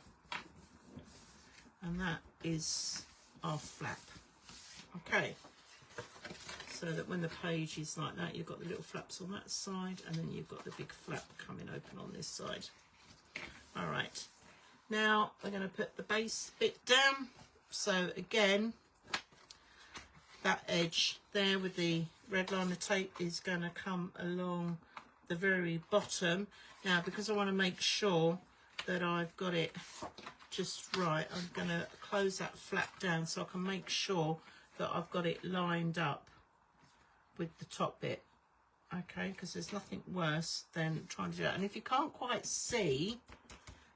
And that is our flap. Okay, so that when the page is like that, you've got the little flaps on that side, and then you've got the big flap coming open on this side. All right, now we're going to put the base bit down. So again, that edge there with the red liner tape is going to come along the very bottom. Now, because I want to make sure that I've got it just right, I'm going to close that flap down so I can make sure that I've got it lined up with the top bit. Okay, because there's nothing worse than trying to do that. And if you can't quite see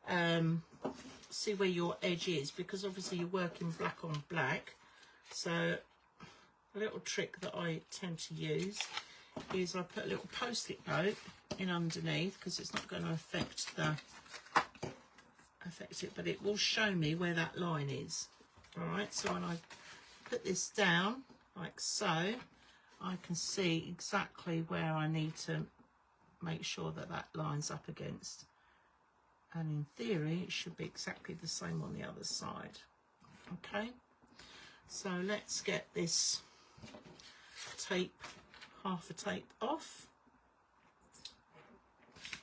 where your edge is, because obviously you're working black on black, so a little trick that I tend to use is I put a little post-it note in underneath, because it's not going to affect it, but it will show me where that line is. All right, so when I put this down like so, I can see exactly where I need to make sure that that lines up against. And in theory, it should be exactly the same on the other side. Okay, so let's get this tape, 1/2 a tape off.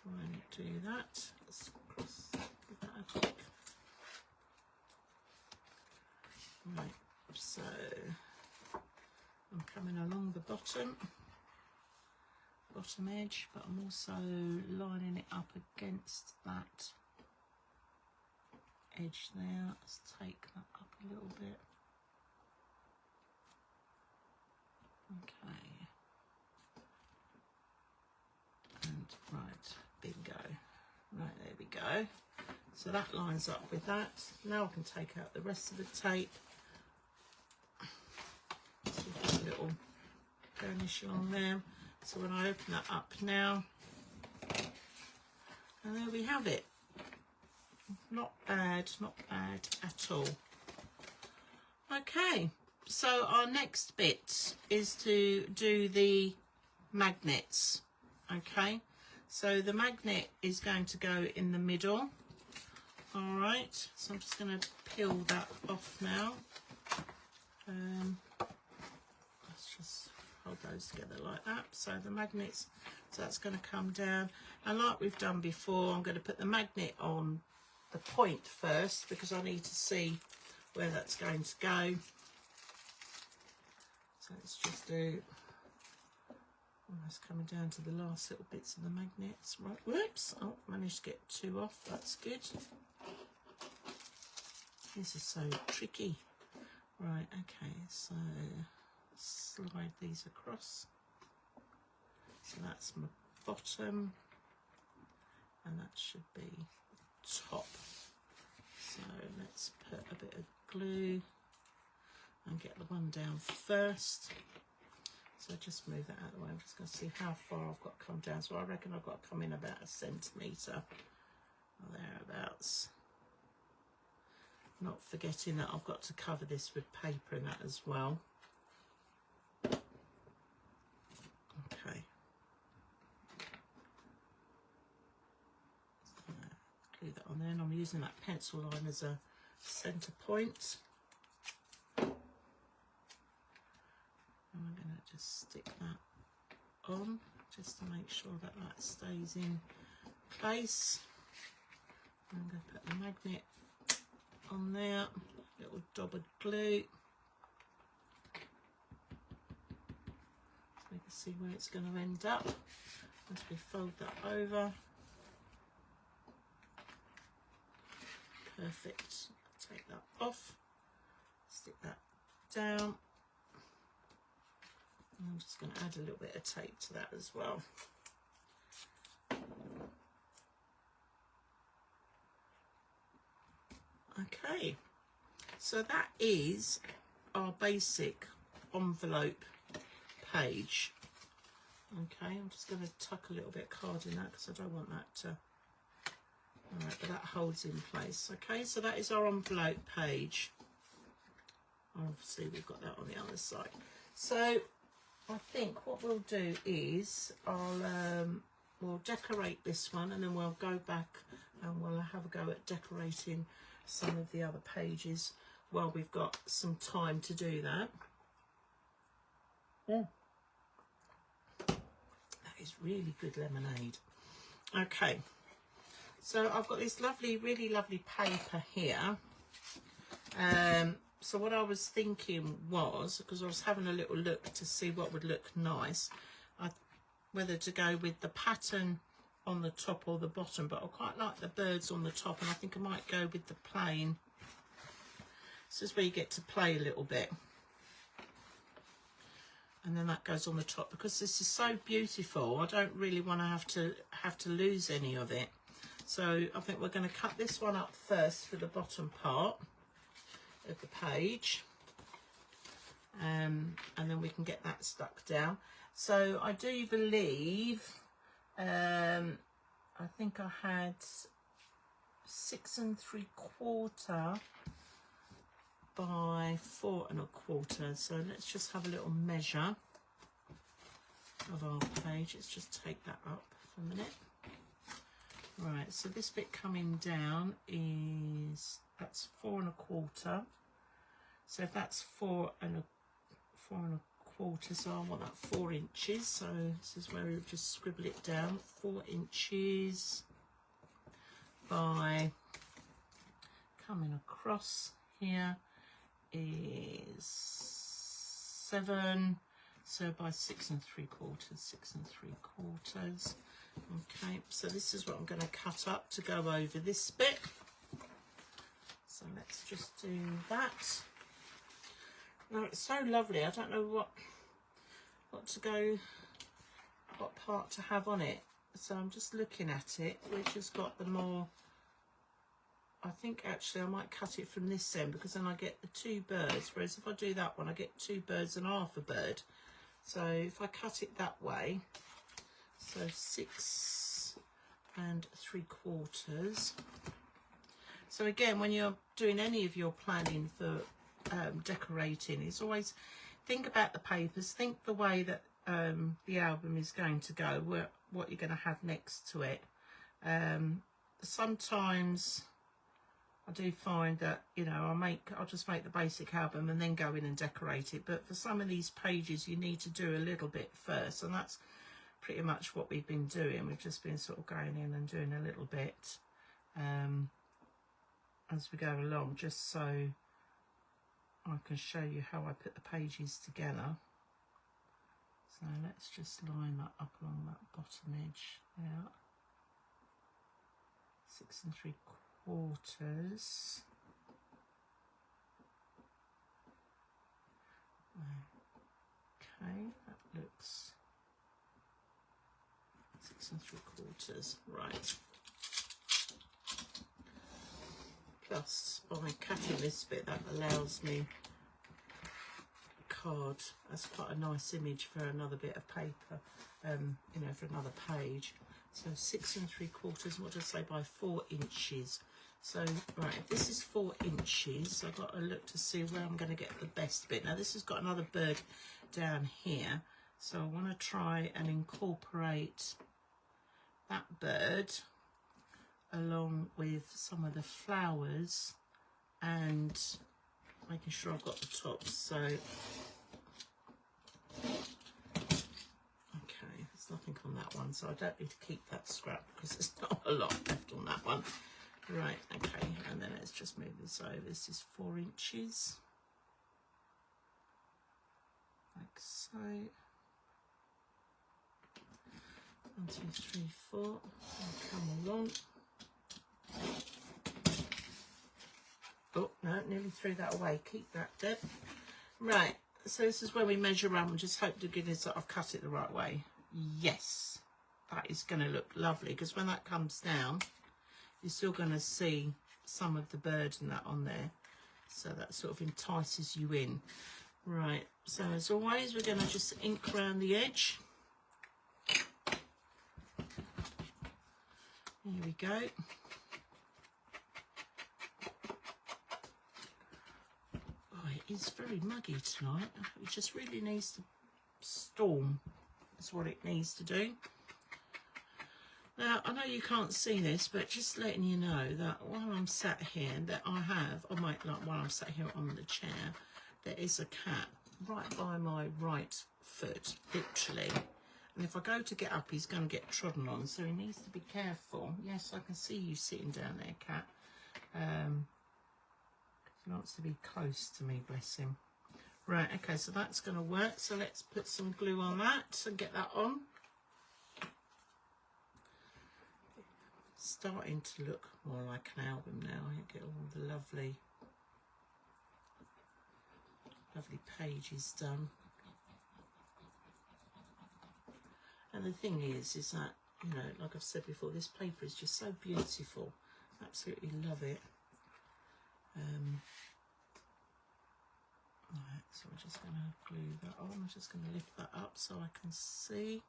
Try and do that. Let's give that a click. Right, so I'm coming along the bottom edge, but I'm also lining it up against that edge there. Let's take that up a little bit. Okay, and right, bingo. Right, there we go. So that lines up with that. Now I can take out the rest of the tape. So we've got a little garnish along there. So when I open that up now, and there we have it. Not bad at all. Okay, so our next bit is to do the magnets. Okay, so the magnet is going to go in the middle. All right, so I'm just going to peel that off now. Let's just hold those together like that. So the magnets, so that's going to come down, and like we've done before, I'm going to put the magnet on the point first because I need to see where that's going to go. So let's just do almost coming down to the last little bits of the magnets. Right, whoops, oh, managed to get 2 off, that's good. This is so tricky. Right, okay, so slide these across. So that's my bottom, and that should be top. So let's put a bit of glue and get the one down first. So just move that out of the way. I'm just going to see how far I've got to come down. So I reckon I've got to come in about 1 centimetre or thereabouts. Not forgetting that I've got to cover this with paper and that as well. Okay. So glue that on there, and I'm using that pencil line as a centre point. And I'm going to just stick that on just to make sure that that stays in place. I'm going to put the magnet on there, little dab of glue, so you can see where it's going to end up as we fold that over. Perfect. Take that off, stick that down. I'm just going to add a little bit of tape to that as well. Okay, so that is our basic envelope page. Okay, I'm just going to tuck a little bit of card in that because I don't want that to, all right, but that holds in place. Okay, so that is our envelope page. Obviously we've got that on the other side. So I think what we'll do is we'll decorate this one, and then we'll go back and we'll have a go at decorating some of the other pages while we've got some time to do that. Yeah, that is really good lemonade. Okay, so I've got this lovely, really lovely paper here. So what I was thinking was, because I was having a little look to see what would look nice, whether to go with the pattern on the top or the bottom, but I quite like the birds on the top, and I think I might go with the plain. This is where you get to play a little bit, and then that goes on the top, because this is so beautiful. I don't really want to have to lose any of it. So I think we're going to cut this one up first for the bottom part of the page, and then we can get that stuck down. So I do believe I think I had 6 3/4 by 4 1/4. So let's just have a little measure of our page. Let's just take that up for a minute. Right, so this bit coming down is, that's 4 1/4. So if that's 4 1/4, so I want that 4 inches. So this is where we would just scribble it down. 4 inches by, coming across here is 7. So by 6 3/4, 6 3/4. Okay, so this is what I'm going to cut up to go over this bit. So let's just do that. Now it's so lovely. I don't know what part to have on it. So I'm just looking at it, which has got the more. I think actually I might cut it from this end, because then I get the 2 birds. Whereas if I do that one, I get 2 birds and half a bird. So if I cut it that way, so 6 3/4. So again, when you're doing any of your planning for decorating, it's always think about the papers, think the way that the album is going to go, what you're going to have next to it. Sometimes I do find that, you know, I'll just make the basic album and then go in and decorate it. But for some of these pages, you need to do a little bit first, and that's pretty much what we've been doing. We've just been sort of going in and doing a little bit as we go along, just so I can show you how I put the pages together. So let's just line that up along that bottom edge there. 6 3/4. Okay, that looks 6 3/4, right. Plus, by cutting this bit, that allows me card. That's quite a nice image for another bit of paper, you know, for another page. So 6 3/4, what did I say, by 4 inches. So, right, if this is 4 inches, I've got to look to see where I'm going to get the best bit. Now, this has got another bird down here, so I want to try and incorporate that bird along with some of the flowers and making sure I've got the tops. So, okay, there's nothing on that one, so I don't need to keep that scrap because there's not a lot left on that one. Right, okay, and then let's just move this over. This is 4 inches, like so. 1 2 3 4. I'll come along. Oh no, nearly threw that away. Keep that, Deb. Right, so this is where we measure around and just hope to goodness that I've cut it the right way. Yes, that is going to look lovely, because when that comes down, you're still going to see some of the bird and that on there, so that sort of entices you in. Right, so as always, we're going to just ink around the edge. Here we go. Oh, it is very muggy tonight. It just really needs to storm. That's what it needs to do. Now, I know you can't see this, but just letting you know that while I'm sat here, that I have, while I'm sat here on the chair, there is a cat right by my right foot, literally. And if I go to get up, he's going to get trodden on, so he needs to be careful. Yes, I can see you sitting down there, cat. He wants to be close to me, bless him. Right, okay, so that's going to work. So let's put some glue on that and get that on. Starting to look more like an album now. I get all the lovely pages done. And the thing is that, you know, like I've said before, this paper is just so beautiful. Absolutely love it. Right, so we're just going to glue that on. I'm just going to lift that up so I can see.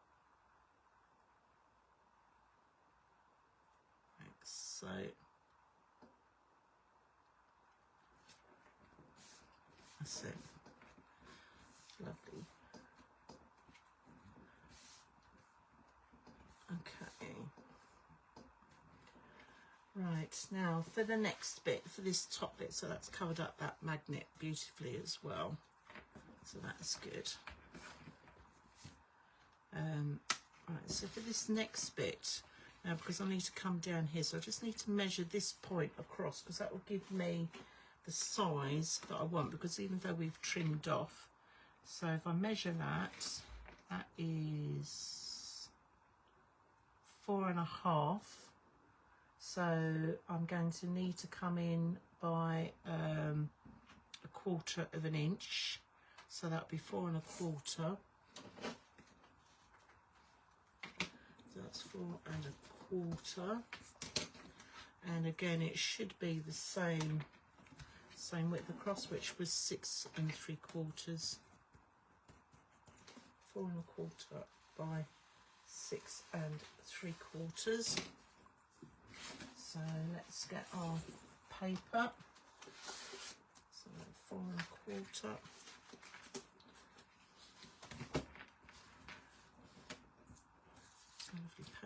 Like so. That's it. Lovely. Okay. Right, now for the next bit, for this top bit, so that's covered up that magnet beautifully as well. So that's good. Right, so for this next bit, now because I need to come down here, so I just need to measure this point across, because that will give me the size that I want, because even though we've trimmed off, so if I measure that, that is 4.5. So I'm going to need to come in by 1/4 of an inch. So that'll be 4 1/4. So that's 4 1/4. And again, it should be the same width across, which was 6 3/4. 4 1/4 by 6 3/4. So let's get our paper. So 4 1/4.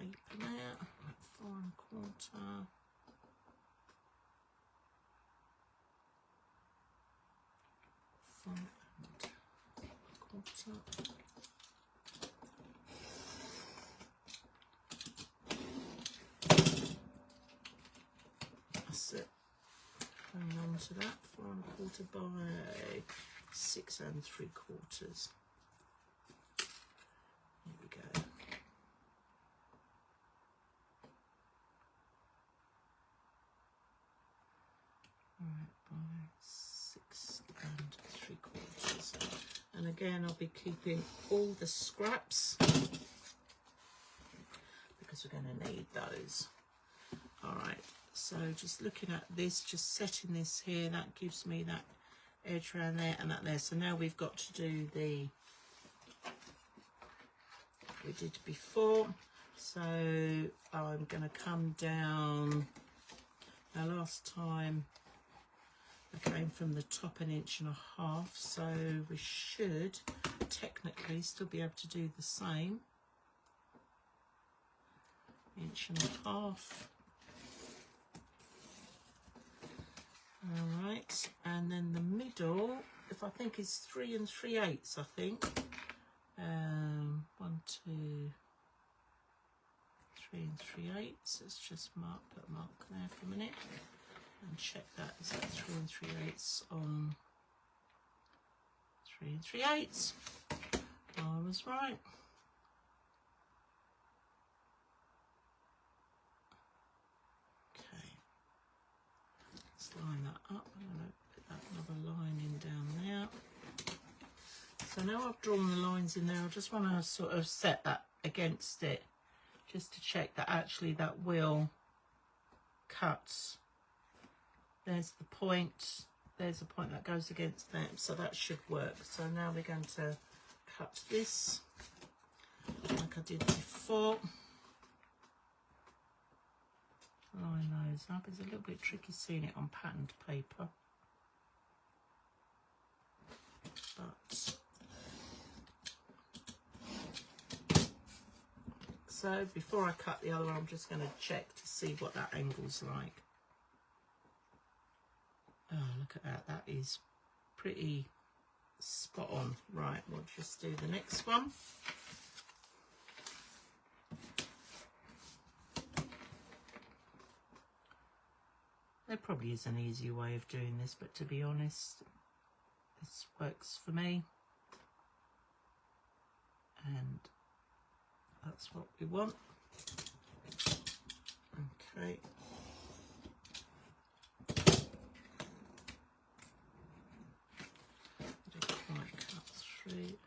paper there, 4 1/4. That's it. Hang on to that. 4 1/4 by 6 3/4. Here we go. Right, by 6 3/4. And again, I'll be keeping all the scraps because we're going to need those. All right, so just looking at this, just setting this here, that gives me that edge around there and that there. So now we've got to do the we did before. So I'm going to come down. Now last time I came from the top 1.5 inches, so we should technically still be able to do the same. 1.5 inches. All right, and then the middle, if I think is 3 3/8, I think. 1 2 3 3/8. Let's just put a mark there for a minute and check that. Is that 3 3/8 on 3 3/8? I was right. Okay, let's line that up. I'm going to put that another line in down there. So now I've drawn the lines in there, I just want to sort of set that against it, just to check that actually that will cut. There's the point, there's a point that goes against that, so that should work. So now we're going to cut this like I did before. Line those up. It's a little bit tricky seeing it on patterned paper, but so before I cut the other one, I'm just going to check to see what that angle's like. Oh, look at that. That is pretty spot on. Right, we'll just do the next one. There probably is an easier way of doing this, but to be honest, this works for me. And that's what we want. Okay. Didn't quite cut through.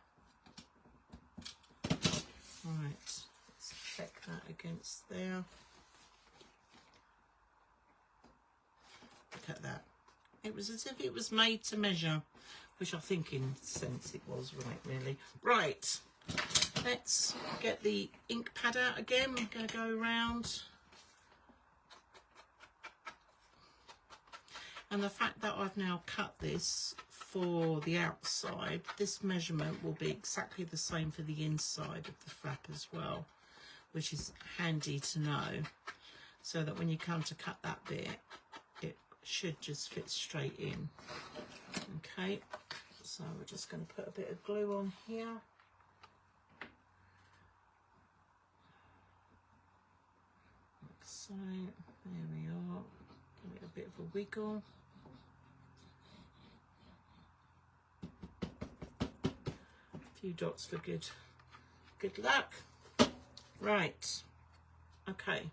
Right, let's check that against there. Look at that. It was as if it was made to measure, which I think in a sense it was, right, really. Right. Let's get the ink pad out again. I'm going to go around. And the fact that I've now cut this for the outside, this measurement will be exactly the same for the inside of the flap as well, which is handy to know, so that when you come to cut that bit, it should just fit straight in. Okay, so we're just going to put a bit of glue on here. So there we are, give it a bit of a wiggle. A few dots for good luck. Right, okay.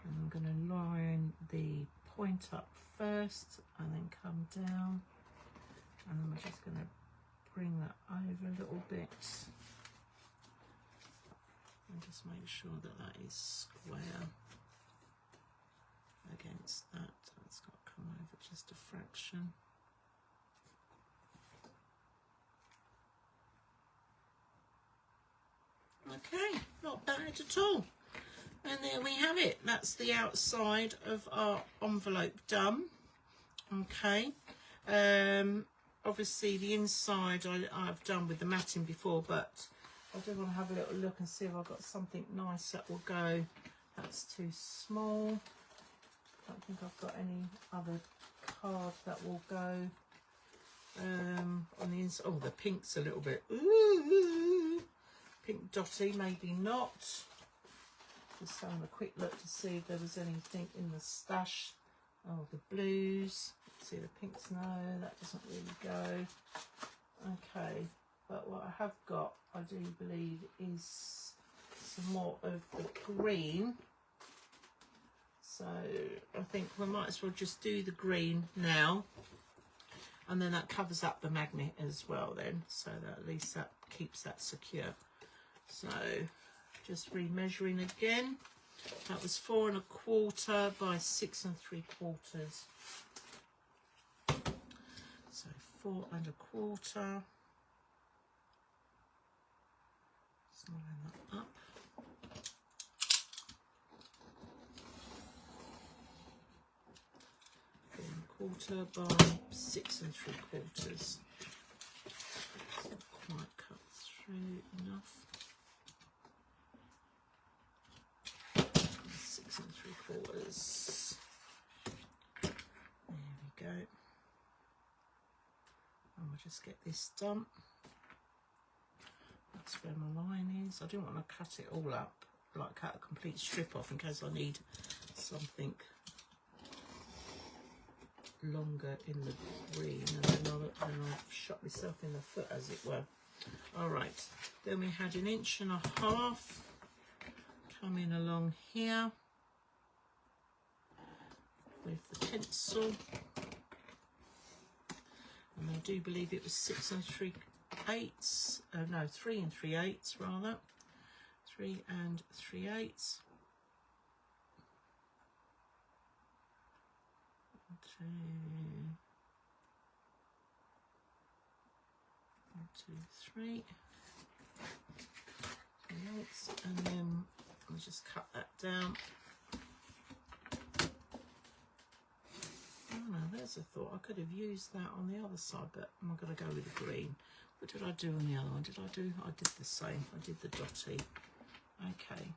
And I'm going to line the point up first and then come down. And I'm just going to bring that over a little bit. And just make sure that that is square against that. It's got to come over just a fraction. Okay, not bad at all. And there we have it. That's the outside of our envelope done. Okay. Obviously the inside I've done with the matting before, but I do want to have a little look and see if I've got something nice that will go. That's too small. I don't think I've got any other card that will go on the inside. Oh, the pink's a little bit, ooh, pink dotty, maybe not. Just having a quick look to see if there was anything in the stash. Oh, the blues. Let's see the pinks. No, that doesn't really go. Okay, but what I have got, I do believe, is some more of the green. So I think we might as well just do the green now, and then that covers up the magnet as well then, so that at least that keeps that secure. So just remeasuring again. That was 4 1/4 by 6 3/4. So 4 1/4. Just line that up. 4 1/4 by 6 3/4. Not quite cut through enough. 6 3/4. There we go. And we'll just get this done. That's where my line is. I don't want to cut it all up, like cut a complete strip off in case I need something longer in the green, and then I've shot myself in the foot, as it were. All right, then we had 1.5 inches coming along here with the pencil, and I do believe it was 6 3/8. No, 3 3/8 rather. 3 3/8. 1, 2, 3. 3/8, and then I'll just cut that down. Oh no, there's a thought. I could have used that on the other side, but I'm going to go with the green. What did I do on the other one? I did the same. I did the dotty. Okay.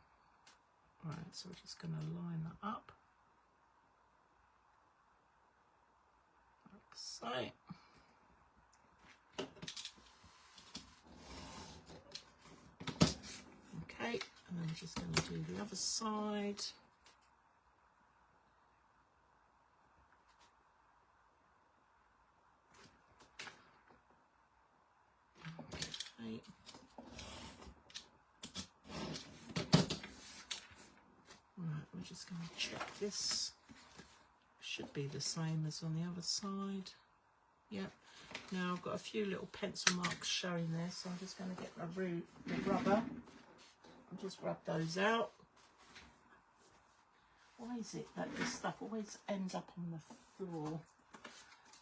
Right, so we're just going to line that up. Like so. Okay, and then we're just going to do the other side. Okay. Right, we're just going to check this. Should be the same as on the other side. Yep. Now I've got a few little pencil marks showing there, so I'm just going to get the rubber and just rub those out. Why is it that this stuff always ends up on the floor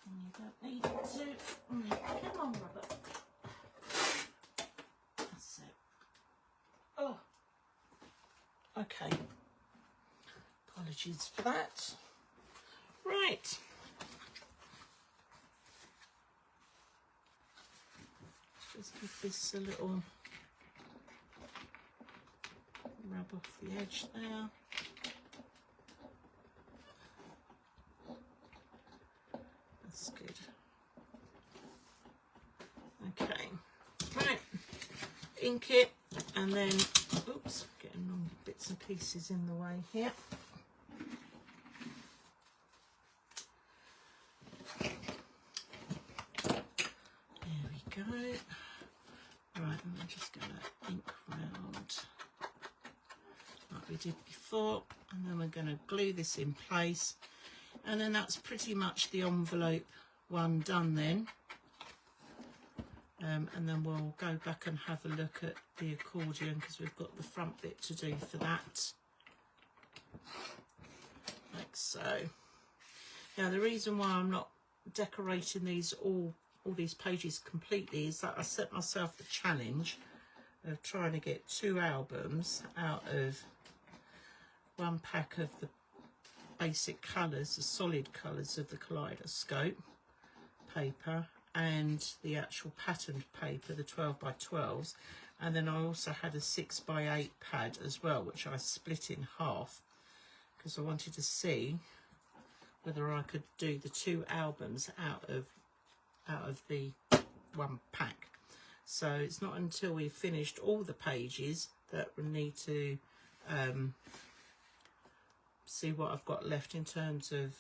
and you don't need it to? Come on, rubber. That's it. Oh, okay. Apologies for that. Right. Just give this a little rub off the edge there. That's good. Okay. Right. Ink it, and then, oops, getting all bits and pieces in the way here. Right, and I'm just going to ink round like we did before, and then we're going to glue this in place, and then that's pretty much the envelope one done then. And then we'll go back and have a look at the accordion, because we've got the front bit to do for that, like so. Now the reason why I'm not decorating these all these pages completely is that I set myself the challenge of trying to get 2 albums out of one pack of the basic colours, the solid colours of the kaleidoscope paper, and the actual patterned paper, the 12x12s, and then I also had a 6x8 pad as well, which I split in half because I wanted to see whether I could do the 2 albums out of the one pack. So it's not until we've finished all the pages that we need to see what I've got left in terms of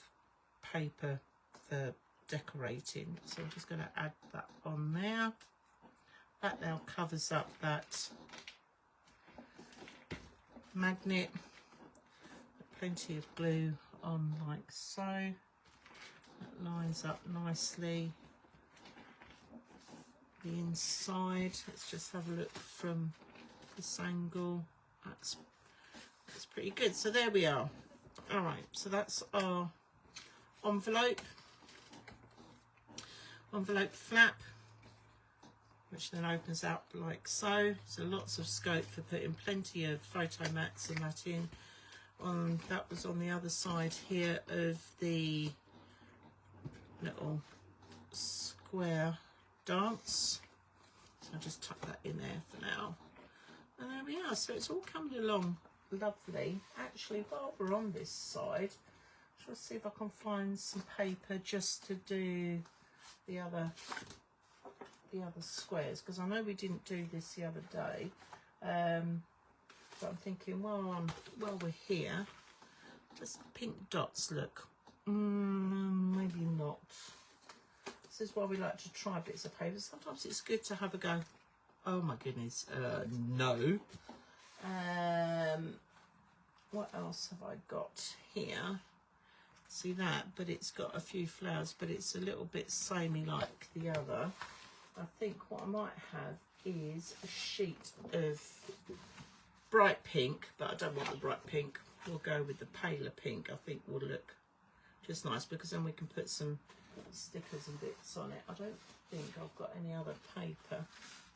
paper for decorating. So I'm just going to add that on there. That now covers up that magnet. Plenty of glue on like so. That lines up nicely. The inside, let's just have a look from this angle. That's pretty good. So there we are. All right, so that's our envelope flap, which then opens up like so. So lots of scope for putting plenty of photo mats and that in. That was on the other side here of the little square dance. So I'll just tuck that in there for now. And there we are. So it's all coming along lovely. Actually, while we're on this side, I'll see if I can find some paper just to do the other squares, because I know we didn't do this the other day. But I'm thinking, while we're here, just pink dots look. Maybe not. This is why we like to try bits of paper. Sometimes it's good to have a go. Oh my goodness, no. What else have I got here? See that? But it's got a few flowers, but it's a little bit samey like the other. I think what I might have is a sheet of bright pink, but I don't want the bright pink. We'll go with the paler pink. I think will look just nice, because then we can put some stickers and bits on it. I don't think I've got any other paper.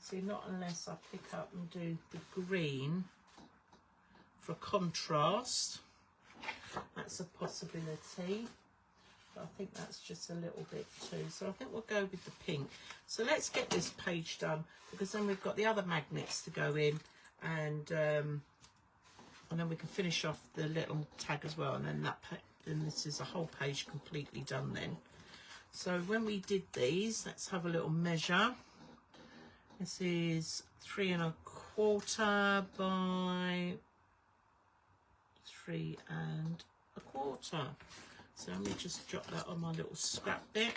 See, not unless I pick up and do the green for contrast. That's a possibility. But I think that's just a little bit too. So I think we'll go with the pink. So let's get this page done, because then we've got the other magnets to go in, and then we can finish off the little tag as well, and then then this is a whole page completely done then. So when we did these, let's have a little measure. This is 3 1/4 by 3 1/4. So let me just jot that on my little scrap bit.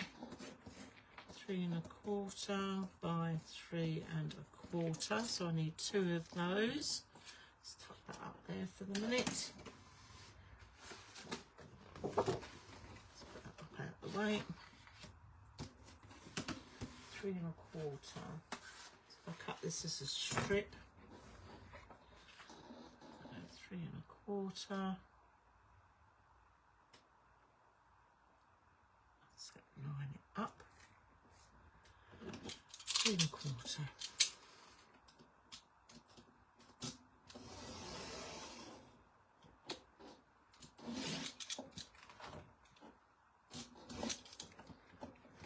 3 1/4 by 3 1/4. So I need 2 of those. Let's tuck that up there for the minute. Let's put that up out the way. 3 1/4. So I'll cut this as a strip. 3 1/4. So line it up. 3 1/4.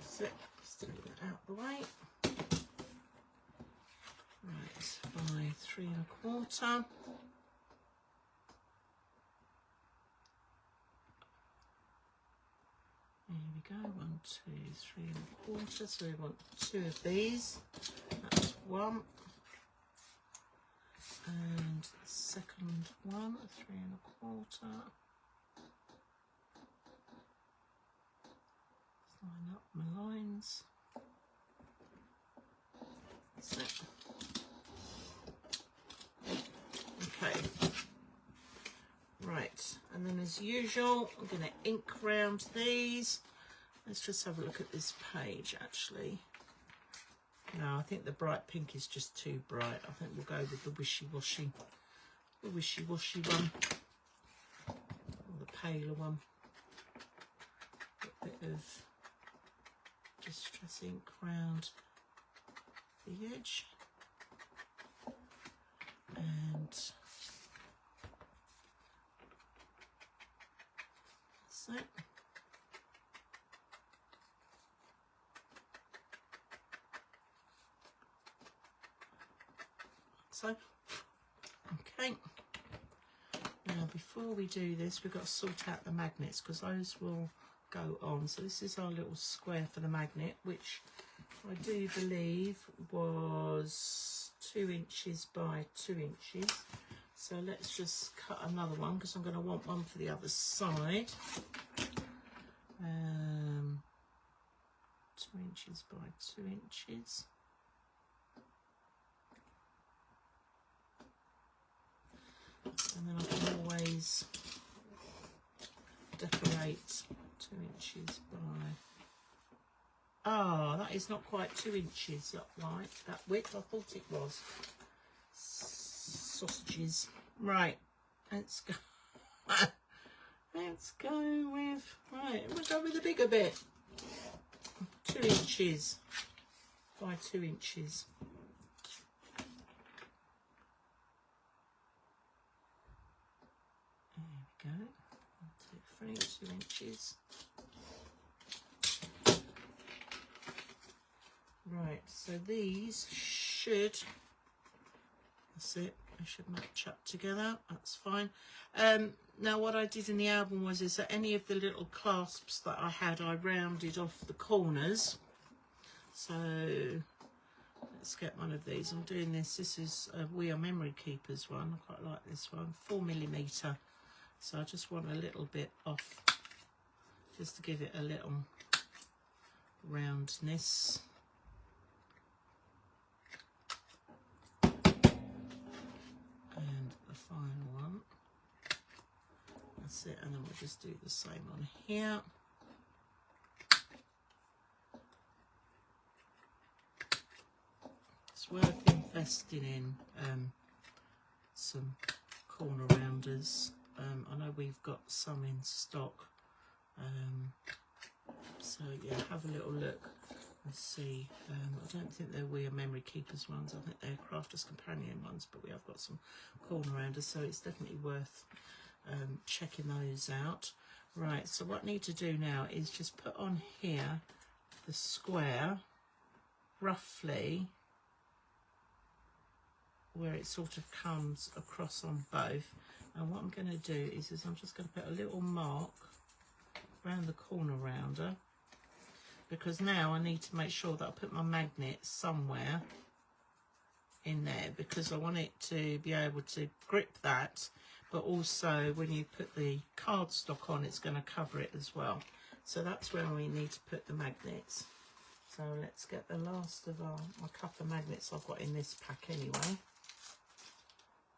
So just take that out the way. Right, by 3 1/4. There we go, 1, 2, 3 1/4. So we want 2 of these. That's 1. And the second one, 3 1/4. Let's line up my lines. That's it. Okay. Right, and then as usual, I'm going to ink round these. Let's just have a look at this page actually. No, I think the bright pink is just too bright. I think we'll go with the wishy-washy one, or the paler one. A bit of distress ink round the edge, and that's it. so. Okay. Now before we do this, we've got to sort out the magnets because those will go on. So this is our little square for the magnet, which I do believe was 2 inches by 2 inches. So let's just cut another one because I'm going to want one for the other side. 2 inches by 2 inches. And then I can always decorate 2 inches by... Ah, that is not quite 2 inches like that width. I thought it was. Sausages. Right, let's go. Let's go with... Right, we'll go with the bigger bit. 2 inches by 2 inches. There we go. 2 inches. Right, so these should, that's it, they should match up together, that's fine. Now what I did in the album is that any of the little clasps that I had, I rounded off the corners. So let's get one of these. I'm doing this is a We Are Memory Keepers one, I quite like this one, 4mm. So I just want a little bit off, just to give it a little roundness. And the final one, that's it, and then we'll just do the same on here. It's worth investing in some corner rounders. I know we've got some in stock, so yeah, have a little look and see. I don't think they're We Are Memory Keepers ones, I think they're Crafters Companion ones, but we have got some corner rounders, so it's definitely worth checking those out. Right, so what I need to do now is just put on here the square roughly where it sort of comes across on both. And what I'm going to do is I'm just going to put a little mark around the corner rounder, because now I need to make sure that I put my magnet somewhere in there, because I want it to be able to grip that, but also when you put the cardstock on, it's going to cover it as well. So that's where we need to put the magnets. So let's get the last of my couple of magnets I've got in this pack anyway.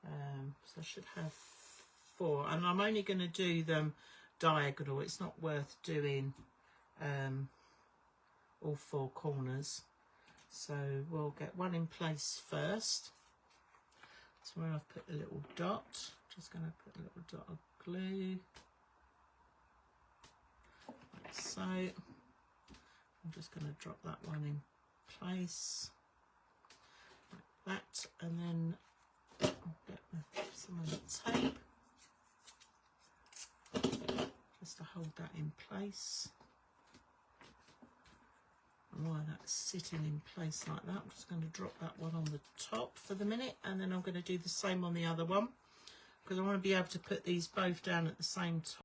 So I should have 4, and I'm only going to do them diagonal. It's not worth doing all 4 corners. So we'll get one in place first. That's where I've put a little dot. Just going to put a little dot of glue, like so. I'm just going to drop that one in place like that, and then I'll get some of the tape just to hold that in place. And while that's sitting in place like that, I'm just going to drop that one on the top for the minute, and then I'm going to do the same on the other one, because I want to be able to put these both down at the same time.